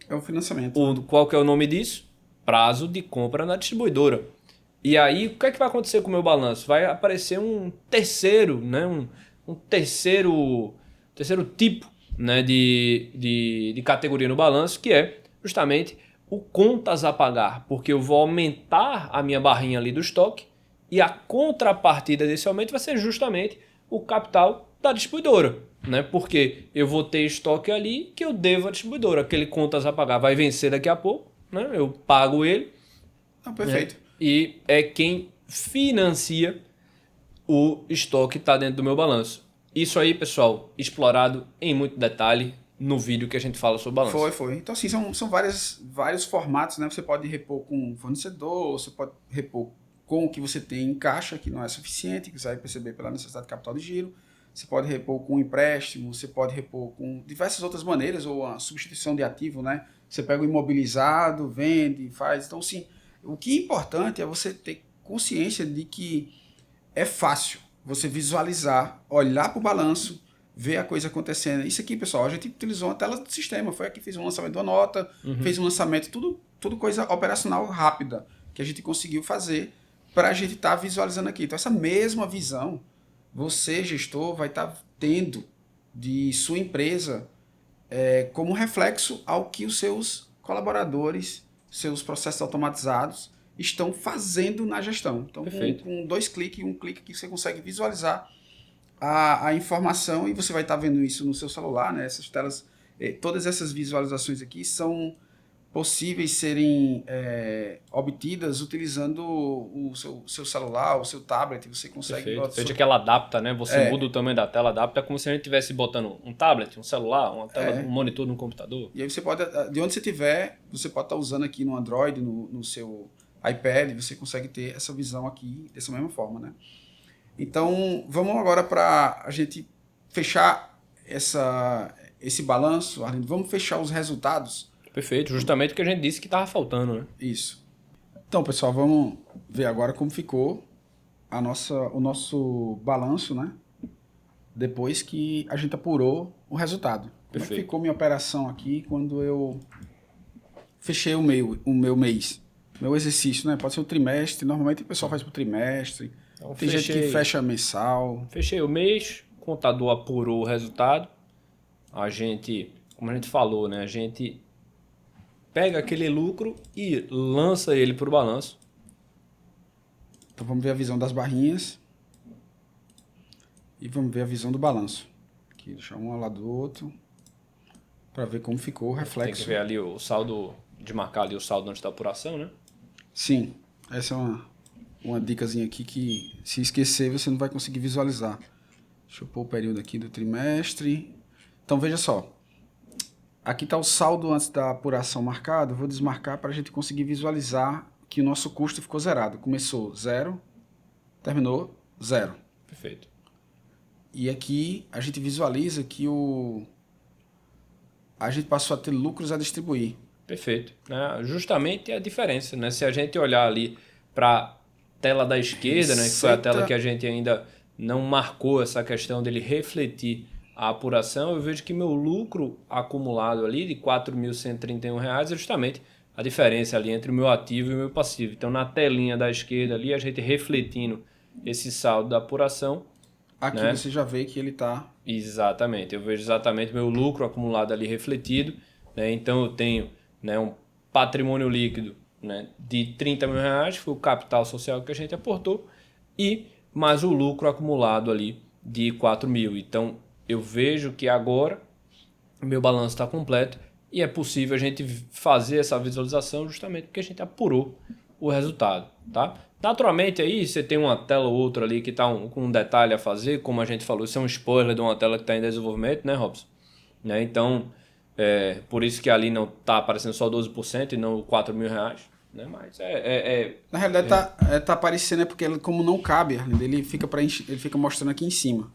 [SPEAKER 2] É o financiamento.
[SPEAKER 1] Qual que é o nome disso? Prazo de compra na distribuidora. E aí, o que é que vai acontecer com o meu balanço? Vai aparecer um terceiro, né? um terceiro tipo, né? de categoria no balanço, que é justamente o contas a pagar, porque eu vou aumentar a minha barrinha ali do estoque e a contrapartida desse aumento vai ser justamente o capital da distribuidora, né? Porque eu vou ter estoque ali que eu devo à distribuidora. Aquele contas a pagar vai vencer daqui a pouco, né? Eu pago ele.
[SPEAKER 2] Perfeito.
[SPEAKER 1] Né? E é quem financia o estoque que está dentro do meu balanço. Isso aí, pessoal, explorado em muito detalhe no vídeo que a gente fala sobre balanço.
[SPEAKER 2] Foi. Então, assim, são vários formatos, né? Você pode repor com fornecedor, você pode repor com o que você tem em caixa, que não é suficiente, que você vai perceber pela necessidade de capital de giro. Você pode repor com empréstimo, você pode repor com diversas outras maneiras, ou a substituição de ativo, né? Você pega o imobilizado, vende, faz. Então, sim, o que é importante é você ter consciência de que é fácil você visualizar, olhar para o balanço, ver a coisa acontecendo. Isso aqui, pessoal, a gente utilizou uma tela do sistema. Foi aqui, fez um lançamento de uma nota, fez um lançamento, tudo coisa operacional rápida que a gente conseguiu fazer para a gente estar visualizando aqui. Então, essa mesma visão, você, gestor, vai estar tendo de sua empresa como reflexo ao que os seus colaboradores, seus processos automatizados estão fazendo na gestão. Então, com 2 cliques, um clique que você consegue visualizar a informação e você vai estar vendo isso no seu celular, né? Essas telas, todas essas visualizações aqui são possíveis serem obtidas utilizando o seu celular, o seu tablet, você consegue...
[SPEAKER 1] Veja que ela adapta, né? Você muda o tamanho da tela, adapta como se a gente estivesse botando um tablet, um celular, uma tela, um monitor no computador.
[SPEAKER 2] E aí você pode, de onde você estiver, você pode estar usando aqui no Android, no seu iPad, você consegue ter essa visão aqui dessa mesma forma, né? Então, vamos agora para a gente fechar esse balanço, Arlindo. Vamos fechar os resultados.
[SPEAKER 1] Perfeito, justamente o que a gente disse que estava faltando, né?
[SPEAKER 2] Isso. Então, pessoal, vamos ver agora como ficou o nosso balanço, né? Depois que a gente apurou o resultado. Como é que ficou minha operação aqui quando eu fechei o meu mês? Meu exercício, né? Pode ser o trimestre. Normalmente o pessoal faz pro trimestre.
[SPEAKER 1] Então,
[SPEAKER 2] Tem gente que fecha mensal.
[SPEAKER 1] Fechei o mês, o contador apurou o resultado. A gente, como a gente falou, né? A gente pega aquele lucro e lança ele para o balanço.
[SPEAKER 2] Então vamos ver a visão das barrinhas. E vamos ver a visão do balanço. Aqui, deixar um ao lado do outro. Para ver como ficou o reflexo.
[SPEAKER 1] Tem que ver ali o saldo, de marcar ali o saldo antes da apuração, né?
[SPEAKER 2] Sim, essa é uma dicasinha aqui que se esquecer você não vai conseguir visualizar. Deixa eu pôr o período aqui do trimestre. Então veja só. Aqui está o saldo antes da apuração marcado. Vou desmarcar para a gente conseguir visualizar que o nosso custo ficou zerado. Começou 0, terminou 0.
[SPEAKER 1] Perfeito.
[SPEAKER 2] E aqui a gente visualiza que a gente passou a ter lucros a distribuir.
[SPEAKER 1] Perfeito. Né? Justamente a diferença, né? Se a gente olhar ali para a tela da esquerda, né, que foi a tela que a gente ainda não marcou essa questão dele refletir a apuração, eu vejo que meu lucro acumulado ali de R$ 4.131 é justamente a diferença ali entre o meu ativo e o meu passivo. Então, na telinha da esquerda ali, a gente refletindo esse saldo da apuração.
[SPEAKER 2] Aqui, né, você já vê que ele está...
[SPEAKER 1] Exatamente. Eu vejo exatamente meu lucro acumulado ali refletido. Né? Então, eu tenho, né, um patrimônio líquido, né, de R$ 30 mil, que foi o capital social que a gente aportou, e mais o lucro acumulado ali de 4 mil. Então, eu vejo que agora o meu balanço está completo e é possível a gente fazer essa visualização justamente porque a gente apurou o resultado, tá? Naturalmente aí você tem uma tela ou outra ali que está com um detalhe a fazer, como a gente falou, isso é um spoiler de uma tela que está em desenvolvimento, né, Robson? Né? Então, por isso que ali não está aparecendo só 12% e não R$ 4 mil, né? Mas
[SPEAKER 2] Na realidade tá aparecendo, porque ele, como não cabe, ele fica mostrando aqui em cima.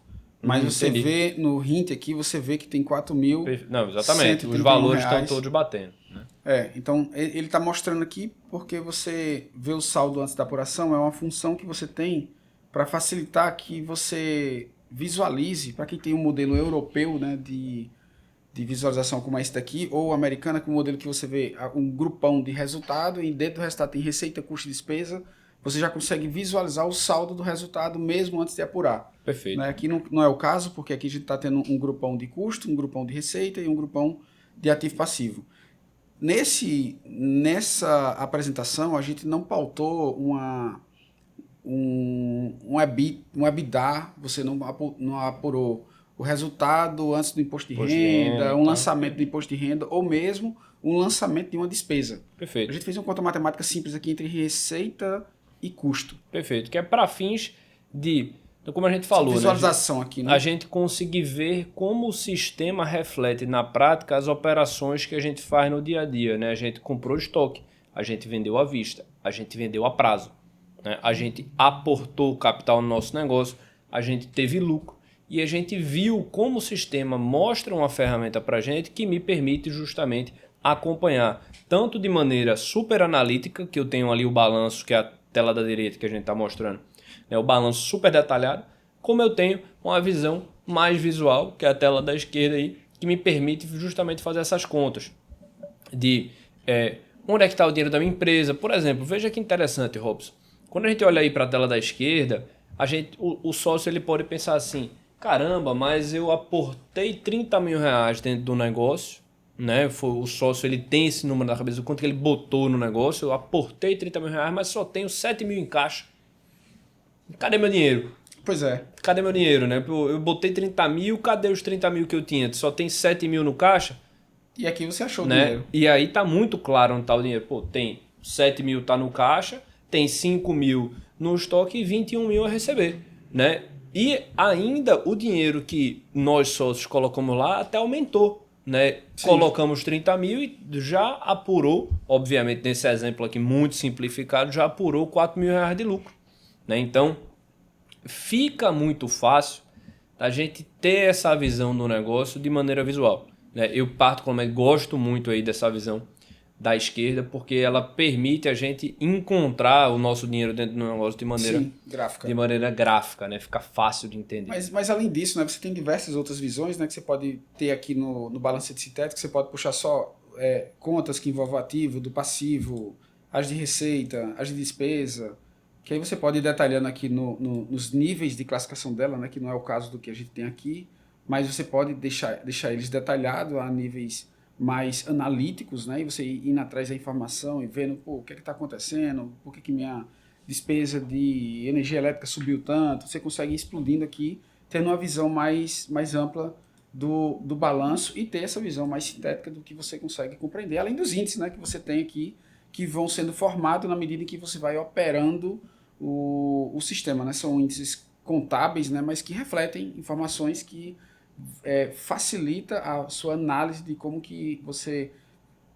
[SPEAKER 2] Mas você vê no hint aqui, você vê que tem 4 mil.
[SPEAKER 1] Não, exatamente. Os valores estão todos batendo. Né?
[SPEAKER 2] Então ele está mostrando aqui porque você vê o saldo antes da apuração, é uma função que você tem para facilitar que você visualize, para quem tem um modelo europeu, né, de visualização como esse daqui, ou americana, que é um modelo que você vê um grupão de resultado e dentro do resultado tem receita, custo e despesa. Você já consegue visualizar o saldo do resultado mesmo antes de apurar.
[SPEAKER 1] Perfeito.
[SPEAKER 2] Né? Aqui não é o caso, porque aqui a gente está tendo um grupão de custo, um grupão de receita e um grupão de ativo passivo. Nessa apresentação, a gente não pautou um EBITDA, você não apurou o resultado antes do imposto de renda, um lançamento do imposto de renda, ou mesmo um lançamento de uma despesa.
[SPEAKER 1] Perfeito.
[SPEAKER 2] A gente fez uma conta matemática simples aqui entre receita e custo.
[SPEAKER 1] Perfeito, que é para fins de, como a gente falou,
[SPEAKER 2] visualização, né? Aqui, né?
[SPEAKER 1] A gente conseguir ver como o sistema reflete na prática as operações que a gente faz no dia a dia. Né? A gente comprou estoque, a gente vendeu à vista, a gente vendeu a prazo, né? A gente aportou capital no nosso negócio, a gente teve lucro e a gente viu como o sistema mostra uma ferramenta para a gente que me permite justamente acompanhar, tanto de maneira super analítica, que eu tenho ali o balanço, que é a tela da direita que a gente está mostrando, né, o balanço super detalhado, como eu tenho uma visão mais visual, que é a tela da esquerda aí, que me permite justamente fazer essas contas de onde é que está o dinheiro da minha empresa. Por exemplo, veja que interessante, Robson. Quando a gente olha aí para a tela da esquerda, o sócio ele pode pensar assim, caramba, mas eu aportei R$ 30 mil dentro do negócio, né? O sócio ele tem esse número na cabeça do quanto que ele botou no negócio. Eu aportei R$ 30 mil, mas só tenho 7 mil em caixa. Cadê meu dinheiro?
[SPEAKER 2] Pois é.
[SPEAKER 1] Cadê meu dinheiro, né? Eu botei 30 mil, cadê os 30 mil que eu tinha? Só tem 7 mil no caixa.
[SPEAKER 2] E aqui você achou o
[SPEAKER 1] né?
[SPEAKER 2] dinheiro.
[SPEAKER 1] E aí tá muito claro onde tá o dinheiro. Pô, tem 7 mil tá no caixa, tem 5 mil no estoque e 21 mil a receber, né? E ainda o dinheiro que nós sócios colocamos lá até aumentou. Né? Colocamos 30 mil e já apurou, obviamente nesse exemplo aqui muito simplificado, já apurou 4 mil reais de lucro. Né? Então, fica muito fácil a gente ter essa visão do negócio de maneira visual. Né? Eu particularmente gosto muito aí dessa visão da esquerda, porque ela permite a gente encontrar o nosso dinheiro dentro do negócio de maneira gráfica, né? Fica fácil de entender.
[SPEAKER 2] Mas além disso, né, você tem diversas outras visões, né, que você pode ter aqui no balancete sintético, você pode puxar só contas que envolvem o ativo, do passivo, as de receita, as de despesa, que aí você pode ir detalhando aqui nos níveis de classificação dela, né, que não é o caso do que a gente tem aqui, mas você pode deixar eles detalhados a níveis mais analíticos, né, e você indo atrás da informação e vendo o que está acontecendo, por que minha despesa de energia elétrica subiu tanto, você consegue ir explodindo aqui, tendo uma visão mais ampla do balanço e ter essa visão mais sintética do que você consegue compreender, além dos índices, né, que você tem aqui, que vão sendo formados na medida em que você vai operando o sistema, né? São índices contábeis, né? Mas que refletem informações que facilita a sua análise de como que você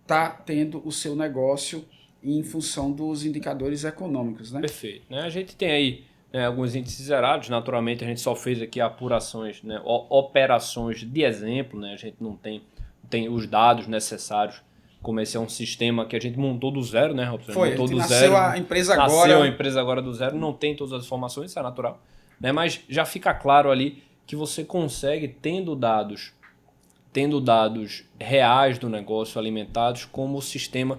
[SPEAKER 2] está tendo o seu negócio em função dos indicadores econômicos, né?
[SPEAKER 1] Perfeito. Né? A gente tem aí, né, alguns índices zerados, naturalmente a gente só fez aqui apurações, né, operações de exemplo, né? A gente não tem os dados necessários, como esse é um sistema que a gente montou do zero, né, Robson?
[SPEAKER 2] Foi,
[SPEAKER 1] montou do
[SPEAKER 2] nasceu
[SPEAKER 1] zero,
[SPEAKER 2] a empresa agora.
[SPEAKER 1] Nasceu a empresa agora do zero, não tem todas as informações, isso é natural, né? Mas já fica claro ali que você consegue, tendo dados reais do negócio alimentados, como o sistema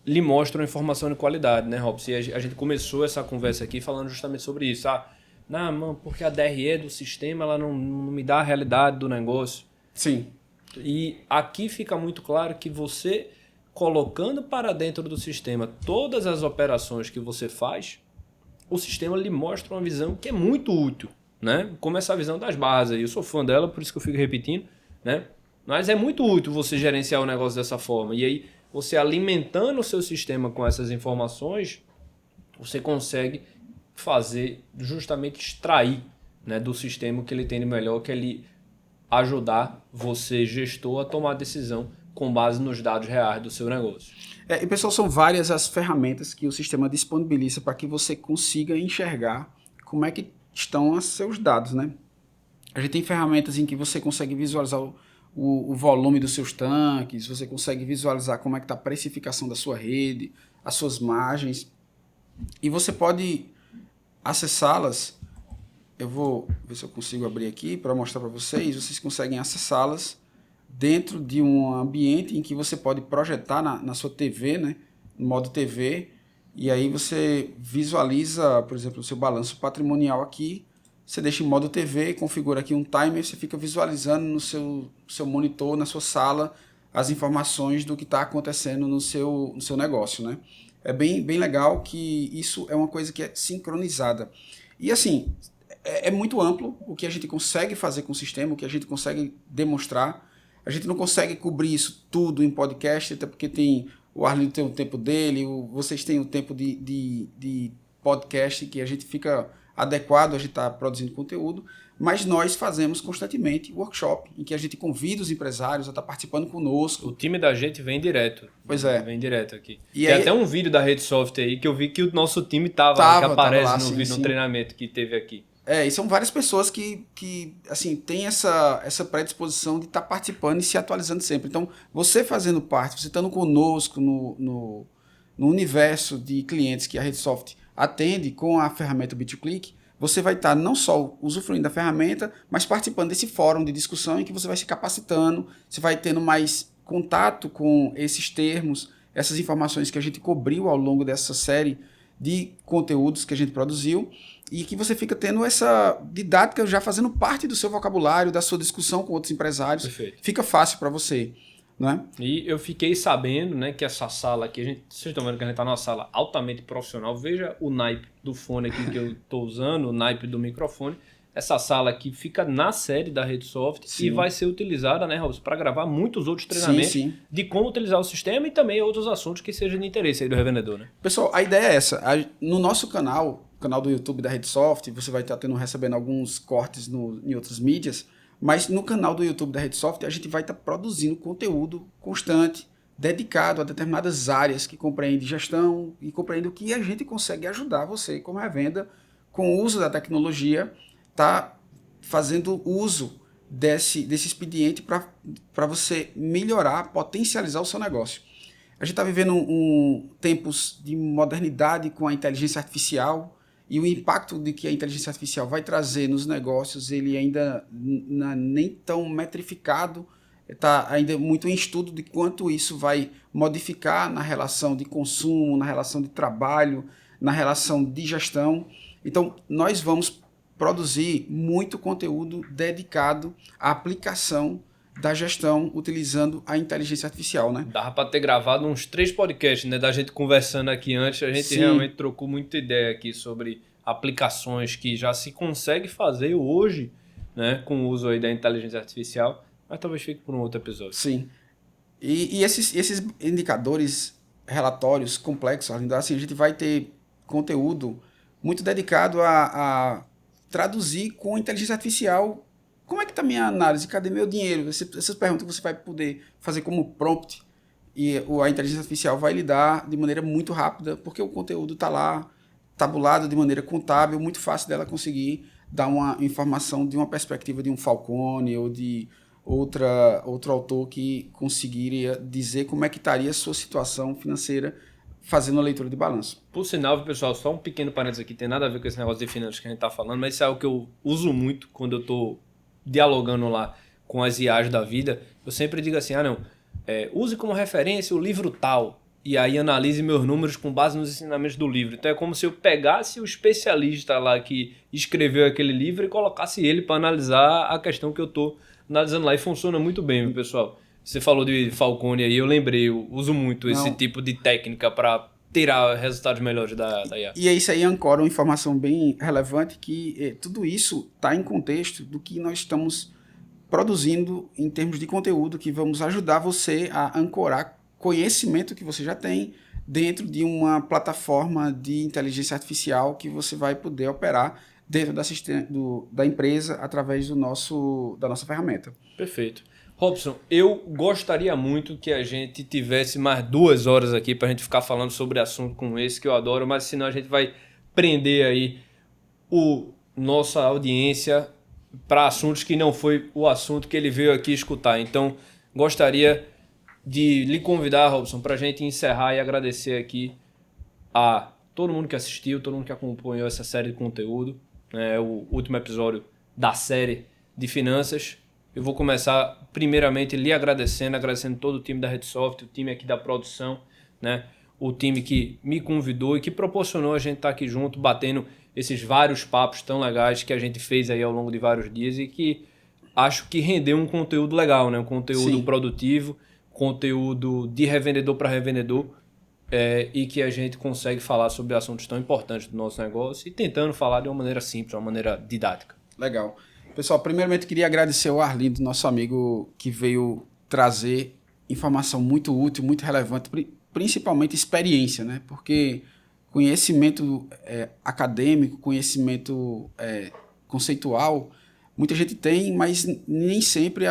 [SPEAKER 1] lhe mostra uma informação de qualidade, né, Robson? E a gente começou essa conversa aqui falando justamente sobre isso. Porque a DRE do sistema ela não me dá a realidade do negócio.
[SPEAKER 2] Sim.
[SPEAKER 1] E aqui fica muito claro que você, colocando para dentro do sistema todas as operações que você faz, o sistema lhe mostra uma visão que é muito útil, né? Como essa visão das barras aí. Eu sou fã dela, por isso que eu fico repetindo, né? Mas é muito útil você gerenciar o negócio dessa forma. E aí, você alimentando o seu sistema com essas informações, você consegue fazer, justamente extrair, né, do sistema o que ele tem de melhor, que ele ajudar você, gestor, a tomar decisão com base nos dados reais do seu negócio.
[SPEAKER 2] E pessoal, são várias as ferramentas que o sistema disponibiliza para que você consiga enxergar como é que estão os seus dados, né? A gente tem ferramentas em que você consegue visualizar o volume dos seus tanques, você consegue visualizar como é que está a precificação da sua rede, as suas margens, e você pode acessá-las. Eu vou ver se eu consigo abrir aqui para mostrar para vocês. Vocês conseguem acessá-las dentro de um ambiente em que você pode projetar na sua TV, né, no modo TV, e aí você visualiza, por exemplo, o seu balanço patrimonial aqui. Você deixa em modo TV, configura aqui um timer, você fica visualizando no seu monitor, na sua sala, as informações do que está acontecendo no seu negócio, né? É bem legal que isso é uma coisa que é sincronizada. E assim, é muito amplo o que a gente consegue fazer com o sistema, o que a gente consegue demonstrar. A gente não consegue cobrir isso tudo em podcast, até porque o Arlindo tem o tempo dele, vocês têm o tempo de podcast que a gente fica adequado, a gente está produzindo conteúdo, mas nós fazemos constantemente workshop, em que a gente convida os empresários a estar participando conosco.
[SPEAKER 1] O time da gente vem direto.
[SPEAKER 2] Pois é.
[SPEAKER 1] Vem direto aqui.
[SPEAKER 2] E
[SPEAKER 1] tem
[SPEAKER 2] aí,
[SPEAKER 1] até um vídeo da Redsoft aí que eu vi que o nosso time que aparece lá, no vídeo, no treinamento que teve aqui.
[SPEAKER 2] E são várias pessoas que assim, têm essa predisposição de estar participando e se atualizando sempre. Então, você fazendo parte, você estando conosco no universo de clientes que a Redsoft atende com a ferramenta B2Click, você vai estar não só usufruindo da ferramenta, mas participando desse fórum de discussão em que você vai se capacitando, você vai tendo mais contato com esses termos, essas informações que a gente cobriu ao longo dessa série de conteúdos que a gente produziu, e que você fica tendo essa didática já fazendo parte do seu vocabulário, da sua discussão com outros empresários.
[SPEAKER 1] Perfeito.
[SPEAKER 2] Fica fácil para você. Né?
[SPEAKER 1] E eu fiquei sabendo, né, que essa sala aqui, vocês estão vendo que a gente está numa sala altamente profissional. Veja o naipe do fone aqui que eu estou usando, o naipe do microfone. Essa sala aqui fica na sede da Redsoft e vai ser utilizada, né, Robson, para gravar muitos outros treinamentos de como utilizar o sistema e também outros assuntos que sejam de interesse aí do revendedor. Né?
[SPEAKER 2] Pessoal, a ideia é essa. No nosso canal do YouTube da Redsoft, você vai estar recebendo alguns cortes em outras mídias. Mas no canal do YouTube da Redsoft, a gente vai estar produzindo conteúdo constante, dedicado a determinadas áreas que compreende gestão e compreende o que a gente consegue ajudar você, como revenda, com o uso da tecnologia, tá fazendo uso desse expediente para você melhorar, potencializar o seu negócio. A gente está vivendo tempos de modernidade com a inteligência artificial e o impacto de que a inteligência artificial vai trazer nos negócios, ele ainda nem tão metrificado, está ainda muito em estudo de quanto isso vai modificar na relação de consumo, na relação de trabalho, na relação de gestão. Então, nós vamos produzir muito conteúdo dedicado à aplicação da gestão utilizando a inteligência artificial, né?
[SPEAKER 1] Dava para ter gravado uns 3 podcasts, né? Da gente conversando aqui antes, a gente realmente trocou muita ideia aqui sobre aplicações que já se consegue fazer hoje, né? Com o uso aí da inteligência artificial, mas talvez fique por um outro episódio.
[SPEAKER 2] Sim. E esses indicadores, relatórios complexos, além assim, a gente vai ter conteúdo muito dedicado a traduzir com inteligência artificial. Como é que está a minha análise? Cadê meu dinheiro? Essas perguntas que você vai poder fazer como prompt e a inteligência artificial vai lidar de maneira muito rápida, porque o conteúdo está lá, tabulado de maneira contábil, muito fácil dela conseguir dar uma informação de uma perspectiva de um Falcone ou de outro autor que conseguiria dizer como é que estaria a sua situação financeira fazendo a leitura de balanço.
[SPEAKER 1] Por sinal, pessoal, só um pequeno parênteses aqui, tem nada a ver com esse negócio de finanças que a gente está falando, mas isso é algo que eu uso muito quando eu estou dialogando lá com as IAs da vida. Eu sempre digo assim, use como referência o livro tal, e aí analise meus números com base nos ensinamentos do livro. Então é como se eu pegasse o especialista lá que escreveu aquele livro e colocasse ele para analisar a questão que eu estou analisando lá. E funciona muito bem, viu, pessoal? Você falou de Falcone aí, eu lembrei, eu uso muito esse tipo de técnica para tirar resultados melhores da IA.
[SPEAKER 2] E isso aí ancora uma informação bem relevante, que tudo isso está em contexto do que nós estamos produzindo em termos de conteúdo, que vamos ajudar você a ancorar conhecimento que você já tem dentro de uma plataforma de inteligência artificial que você vai poder operar dentro da empresa através da nossa ferramenta.
[SPEAKER 1] Perfeito. Robson, eu gostaria muito que a gente tivesse mais 2 horas aqui para a gente ficar falando sobre assunto como esse, que eu adoro, mas senão a gente vai prender aí nossa audiência para assuntos que não foi o assunto que ele veio aqui escutar. Então, gostaria de lhe convidar, Robson, para a gente encerrar e agradecer aqui a todo mundo que assistiu, todo mundo que acompanhou essa série de conteúdo, né, o último episódio da série de finanças. Eu vou começar primeiramente lhe agradecendo todo o time da Redsoft, o time aqui da produção, né? O time que me convidou e que proporcionou a gente estar aqui junto, batendo esses vários papos tão legais que a gente fez aí ao longo de vários dias e que acho que rendeu um conteúdo legal, né? Um conteúdo produtivo, conteúdo de revendedor para revendedor, e que a gente consegue falar sobre assuntos tão importantes do nosso negócio e tentando falar de uma maneira simples, de uma maneira didática.
[SPEAKER 2] Legal. Pessoal, primeiramente queria agradecer ao Arlindo, nosso amigo, que veio trazer informação muito útil, muito relevante, principalmente experiência, né? Porque conhecimento acadêmico, conhecimento conceitual, muita gente tem, mas nem sempre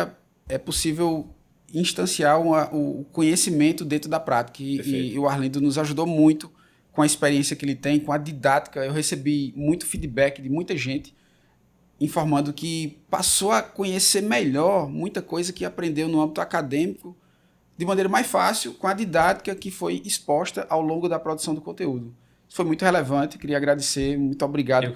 [SPEAKER 2] é possível instanciar o conhecimento dentro da prática. E o Arlindo nos ajudou muito com a experiência que ele tem, com a didática. Eu recebi muito feedback de muita gente informando que passou a conhecer melhor muita coisa que aprendeu no âmbito acadêmico de maneira mais fácil, com a didática que foi exposta ao longo da produção do conteúdo. Isso foi muito relevante, queria agradecer, muito obrigado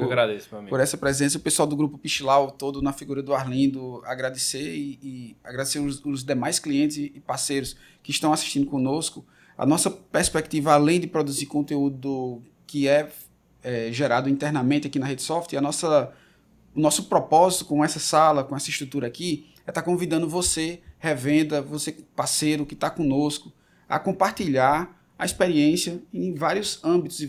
[SPEAKER 2] por essa presença. O pessoal do Grupo Pichilau, todo na figura do Arlindo, agradecer e agradecer os demais clientes e parceiros que estão assistindo conosco. A nossa perspectiva, além de produzir conteúdo que é gerado internamente aqui na Redsoft, o nosso propósito com essa sala, com essa estrutura aqui, é estar convidando você, revenda, você parceiro que está conosco, a compartilhar a experiência em vários âmbitos e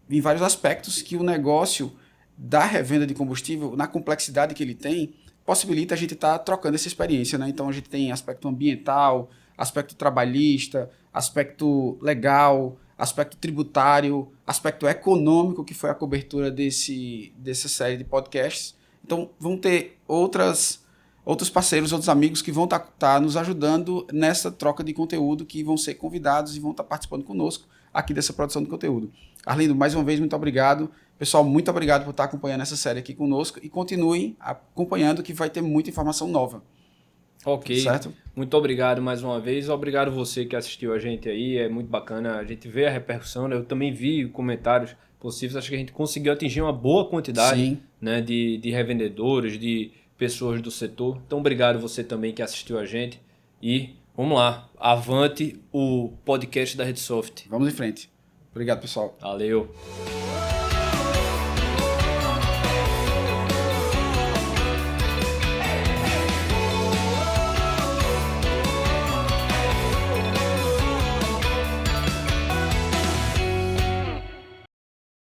[SPEAKER 2] em vários aspectos que o negócio da revenda de combustível, na complexidade que ele tem, possibilita a gente estar trocando essa experiência, né? Então a gente tem aspecto ambiental, aspecto trabalhista, aspecto legal, aspecto tributário, aspecto econômico, que foi a cobertura dessa série de podcasts. Então, vão ter outros parceiros, outros amigos que vão estar nos ajudando nessa troca de conteúdo, que vão ser convidados e vão estar participando conosco aqui dessa produção de conteúdo. Arlindo, mais uma vez, muito obrigado. Pessoal, muito obrigado por estar acompanhando essa série aqui conosco e continuem acompanhando que vai ter muita informação nova.
[SPEAKER 1] Ok.
[SPEAKER 2] Certo?
[SPEAKER 1] Muito obrigado mais uma vez. Obrigado você que assistiu a gente aí. É muito bacana a gente ver a repercussão, né? Eu também vi comentários possíveis. Acho que a gente conseguiu atingir uma boa quantidade,
[SPEAKER 2] Sim.
[SPEAKER 1] né, de revendedores, de pessoas do setor. Então, obrigado você também que assistiu a gente. E vamos lá. Avante o podcast da Redsoft.
[SPEAKER 2] Vamos em frente. Obrigado, pessoal.
[SPEAKER 1] Valeu.